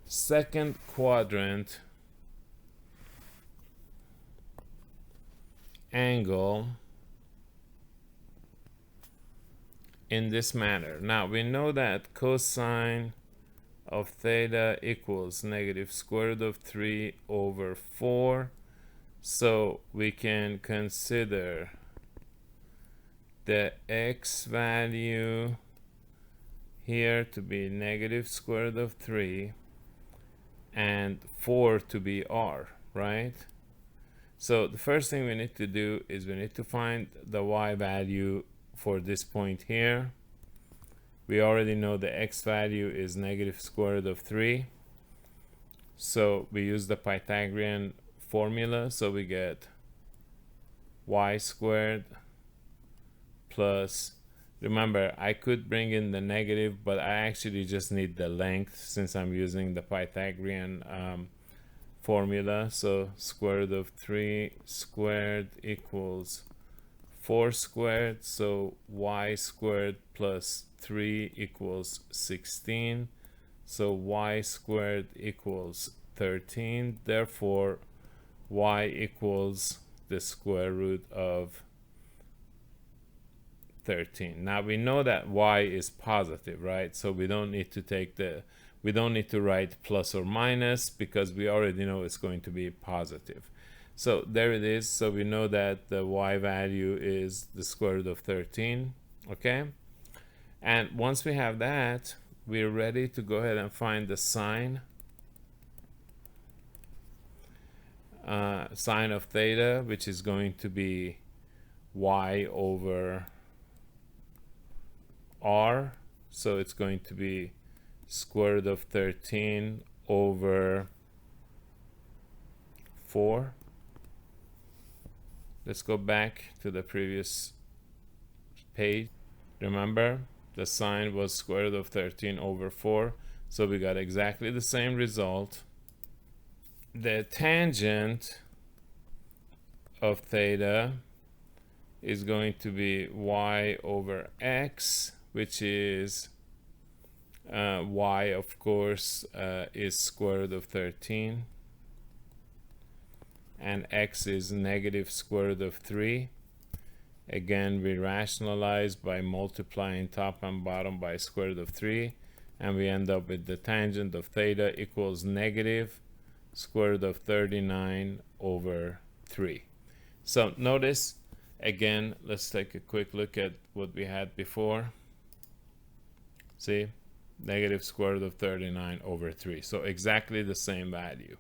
second quadrant angle in this manner. Now we know that cosine of theta equals negative square root of 3 over 4. So we can consider the x value here to be negative square root of 3 and 4 to be r, right? So the first thing we need to do is we need to find the y value for this point here. We already know the x value is negative square root of 3. So we use the Pythagorean formula. So we get y squared plus, remember, I could bring in the negative, but I actually just need the length since I'm using the Pythagorean formula. So square root of 3 squared equals 4 squared. So y squared plus 3 equals 16. So y squared equals 13. Therefore, y equals the square root of 13. Now we know that y is positive, right? So we don't need to write plus or minus, because we already know it's going to be positive. So there it is. So we know that the y value is the square root of 13. Okay, and once we have that, we're ready to go ahead and find the sine of theta, which is going to be y over r. So it's going to be square root of 13 over 4. Let's go back to the previous page. Remember, the sine was square root of 13 over 4. So we got exactly the same result. The tangent of theta is going to be y over x, which is y, of course, is square root of 13. And x is negative square root of 3. Again, we rationalize by multiplying top and bottom by square root of 3, and we end up with the tangent of theta equals negative square root of 39 over 3. So notice, again, let's take a quick look at what we had before. See, negative square root of 39 over 3. So exactly the same value.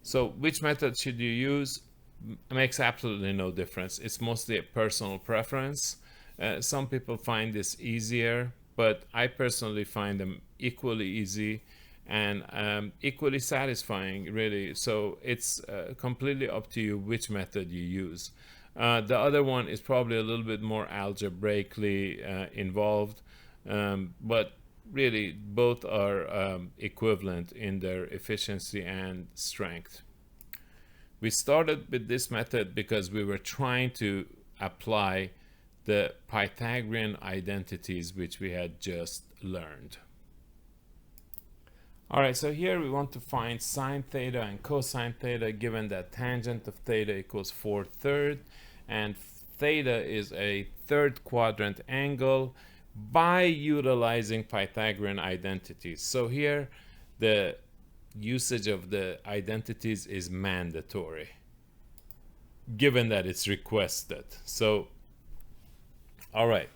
So which method should you use? Makes absolutely no difference. It's mostly a personal preference. Some people find this easier, but I personally find them equally easy and equally satisfying, really. So it's completely up to you which method you use. The other one is probably a little bit more algebraically involved, but really both are equivalent in their efficiency and strength. We started with this method because we were trying to apply the Pythagorean identities which we had just learned. All right, so here we want to find sine theta and cosine theta given that tangent of theta equals 4/3 and theta is a third quadrant angle by utilizing Pythagorean identities. So here the usage of the identities is mandatory given that it's requested. So all right,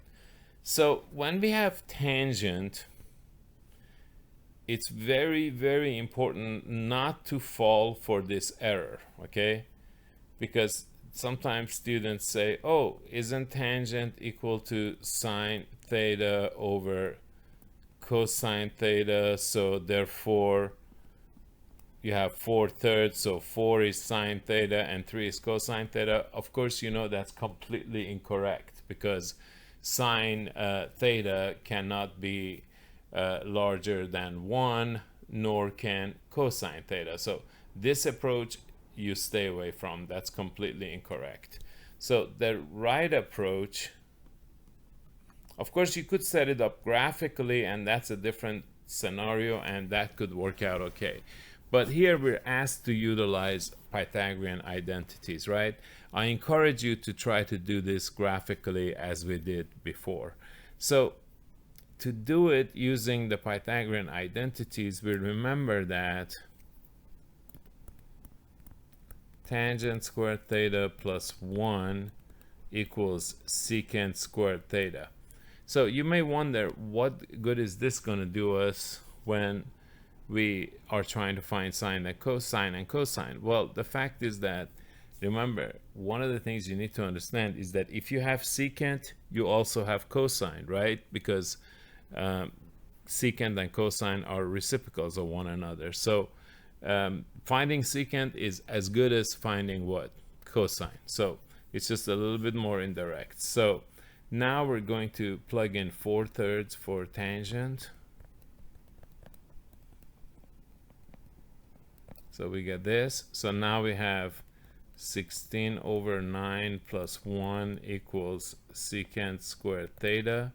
so when we have tangent, it's very, very important not to fall for this error, okay? Because sometimes students say, oh, isn't tangent equal to sine theta over cosine theta, so therefore you have 4/3, so 4 is sine theta and 3 is cosine theta. Of course, you know that's completely incorrect because sine theta cannot be larger than 1, nor can cosine theta. So this approach you stay away from. That's completely incorrect. So the right approach, of course, you could set it up graphically, and that's a different scenario, and that could work out okay. But here we're asked to utilize Pythagorean identities, right? I encourage you to try to do this graphically as we did before. So to do it using the Pythagorean identities, we remember that tangent squared theta plus 1 equals secant squared theta. So you may wonder, what good is this going to do us when we are trying to find sine and cosine? Well, the fact is that, remember, one of the things you need to understand is that if you have secant, you also have cosine, right? Because secant and cosine are reciprocals of one another. So finding secant is as good as finding what? Cosine. So it's just a little bit more indirect. So now we're going to plug in 4/3 for tangent. So we get this. So now we have 16/9 plus 1 equals secant squared theta.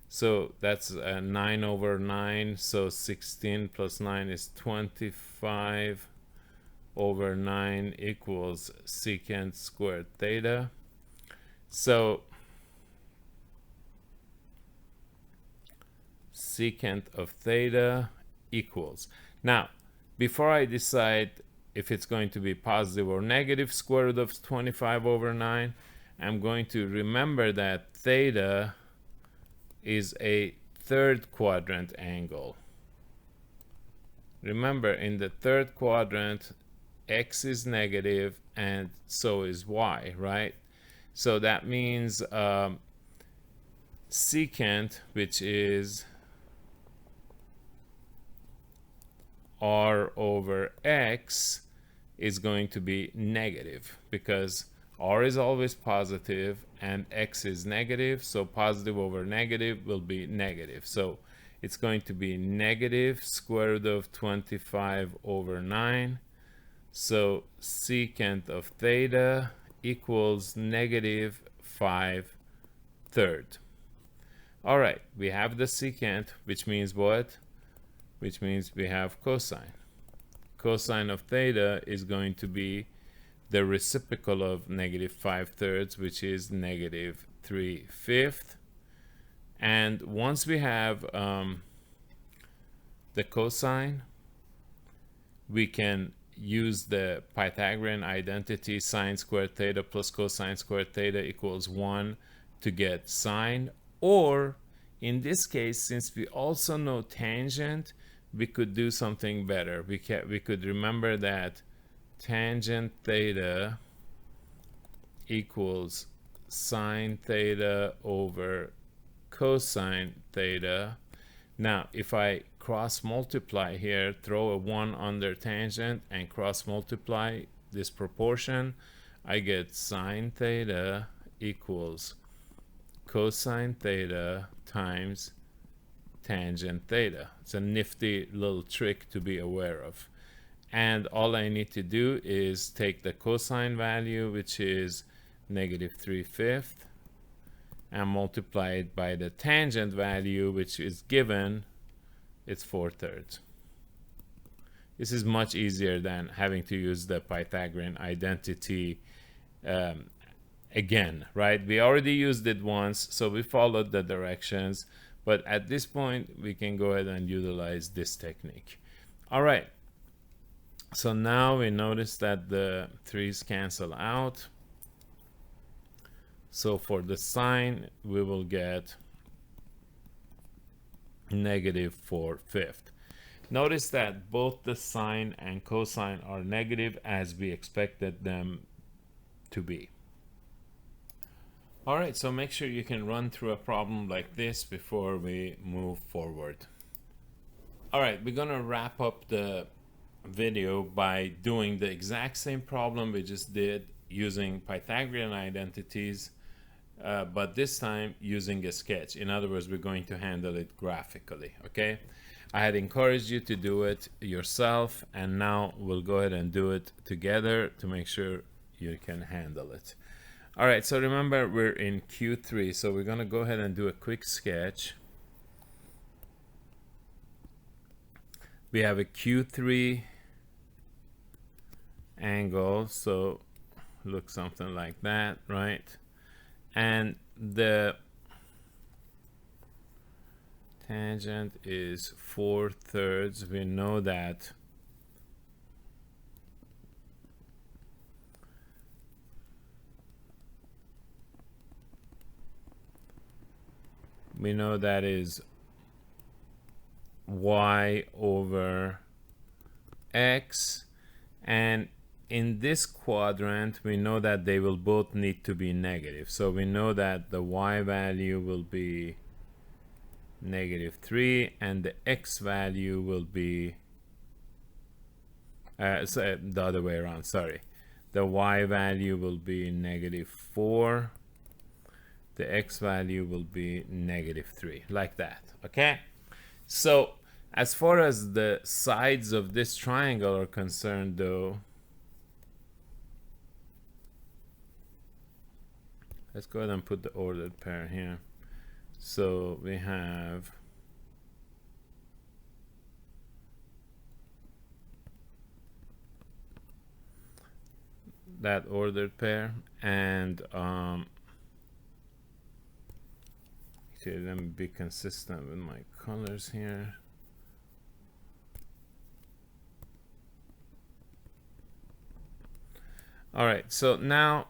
So that's 9/9. So 16 plus 9 is 25/9 equals secant squared theta. So secant of theta equals. Now, before I decide if it's going to be positive or negative square root of 25/9, I'm going to remember that theta is a third quadrant angle. Remember, in the third quadrant, x is negative and so is y, right? So that means secant, which is r over x, is going to be negative because r is always positive and x is negative, so positive over negative will be negative. So it's going to be negative square root of 25/9. So secant of theta equals negative 5/3. All right, we have the secant, which means what? Which means we have cosine. Cosine of theta is going to be the reciprocal of negative 5/3, which is negative 3/5. And once we have the cosine, we can use the Pythagorean identity sine squared theta plus cosine squared theta equals 1 to get sine. Or in this case, since we also know tangent, we could do something better. We could remember that tangent theta equals sine theta over cosine theta. Now, if I cross multiply here, throw a 1 under tangent and cross multiply this proportion, I get sine theta equals cosine theta times tangent theta. It's a nifty little trick to be aware of. And all I need to do is take the cosine value, which is negative 3/5, and multiply it by the tangent value, which is given, it's 4/3. This is much easier than having to use the Pythagorean identity again, right? We already used it once, so we followed the directions, but at this point we can go ahead and utilize this technique. All right, so now we notice that the 3's cancel out. So for the sine, we will get -4/5. Notice that both the sine and cosine are negative as we expected them to be. All right, so make sure you can run through a problem like this before we move forward. All right, we're gonna wrap up the video by doing the exact same problem we just did using Pythagorean identities, but this time using a sketch. In other words, we're going to handle it graphically, okay? I had encouraged you to do it yourself, and now we'll go ahead and do it together to make sure you can handle it. All right, so remember we're in Q3, so we're gonna go ahead and do a quick sketch. We have a Q3 angle, so look something like that, right? And the tangent is 4/3. We know that is y over x, and in this quadrant we know that they will both need to be negative, so we know that the y value will be -3 and the x value will be so the other way around, sorry, the y value will be -4, the x value will be -3, like that. Okay, so as far as the sides of this triangle are concerned though, let's go ahead and put the ordered pair here. So we have that ordered pair, and okay, let me be consistent with my colors here. All right, so now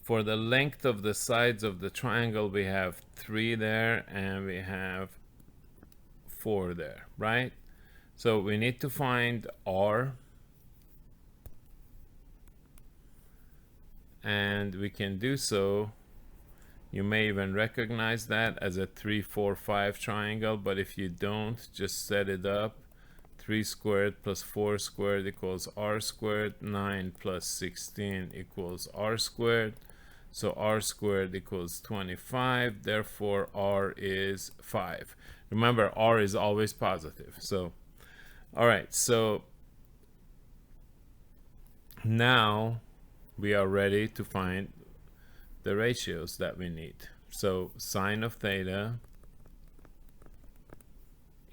for the length of the sides of the triangle, we have 3 there and we have 4 there, right? So we need to find R, and we can do so. You may even recognize that as a 3, 4, 5 triangle, but if you don't, just set it up. 3 squared plus 4 squared equals R squared. 9 plus 16 equals R squared. So R squared equals 25. Therefore, R is 5. Remember, R is always positive. So, all right. So now we are ready to find the ratios that we need. So sine of theta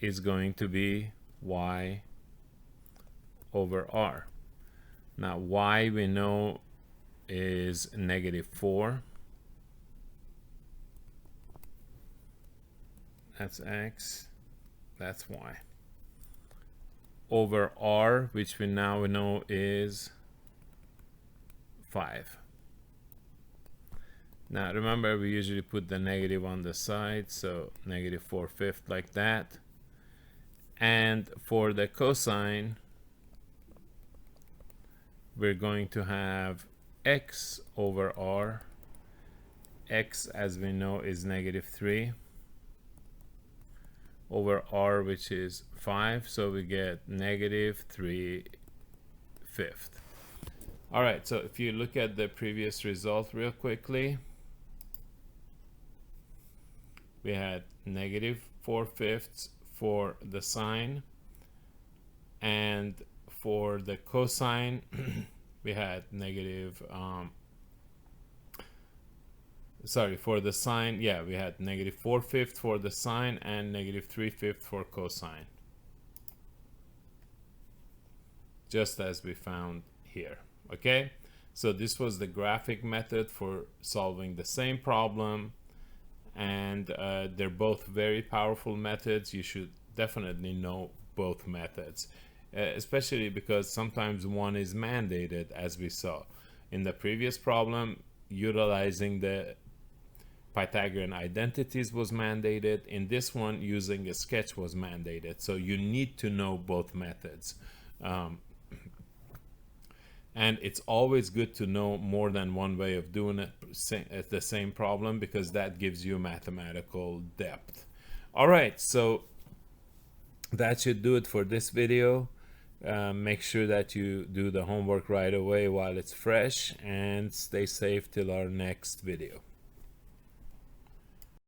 is going to be y over r. Now y we know is -4. That's x, that's y. Over r, which we now know is 5. Now remember, we usually put the negative on the side, so -4/5 like that. And for the cosine, we're going to have x over r. X, as we know, is -3 over r, which is 5, so we get -3/5. All right, so if you look at the previous result real quickly, we had -4/5 for the sine, and for the cosine we had negative for the sine, yeah, we had negative 4/5 for the sine and negative 3/5 for cosine, just as we found here. Okay, so this was the graphic method for solving the same problem, and they're both very powerful methods. You should definitely know both methods, especially because sometimes one is mandated, as we saw in the previous problem. Utilizing the Pythagorean identities was mandated. In this one, using a sketch was mandated. So you need to know both methods. And it's always good to know more than one way of doing it at the same problem, because that gives you mathematical depth. All right, so that should do it for this video. Make sure that you do the homework right away while it's fresh, and stay safe till our next video.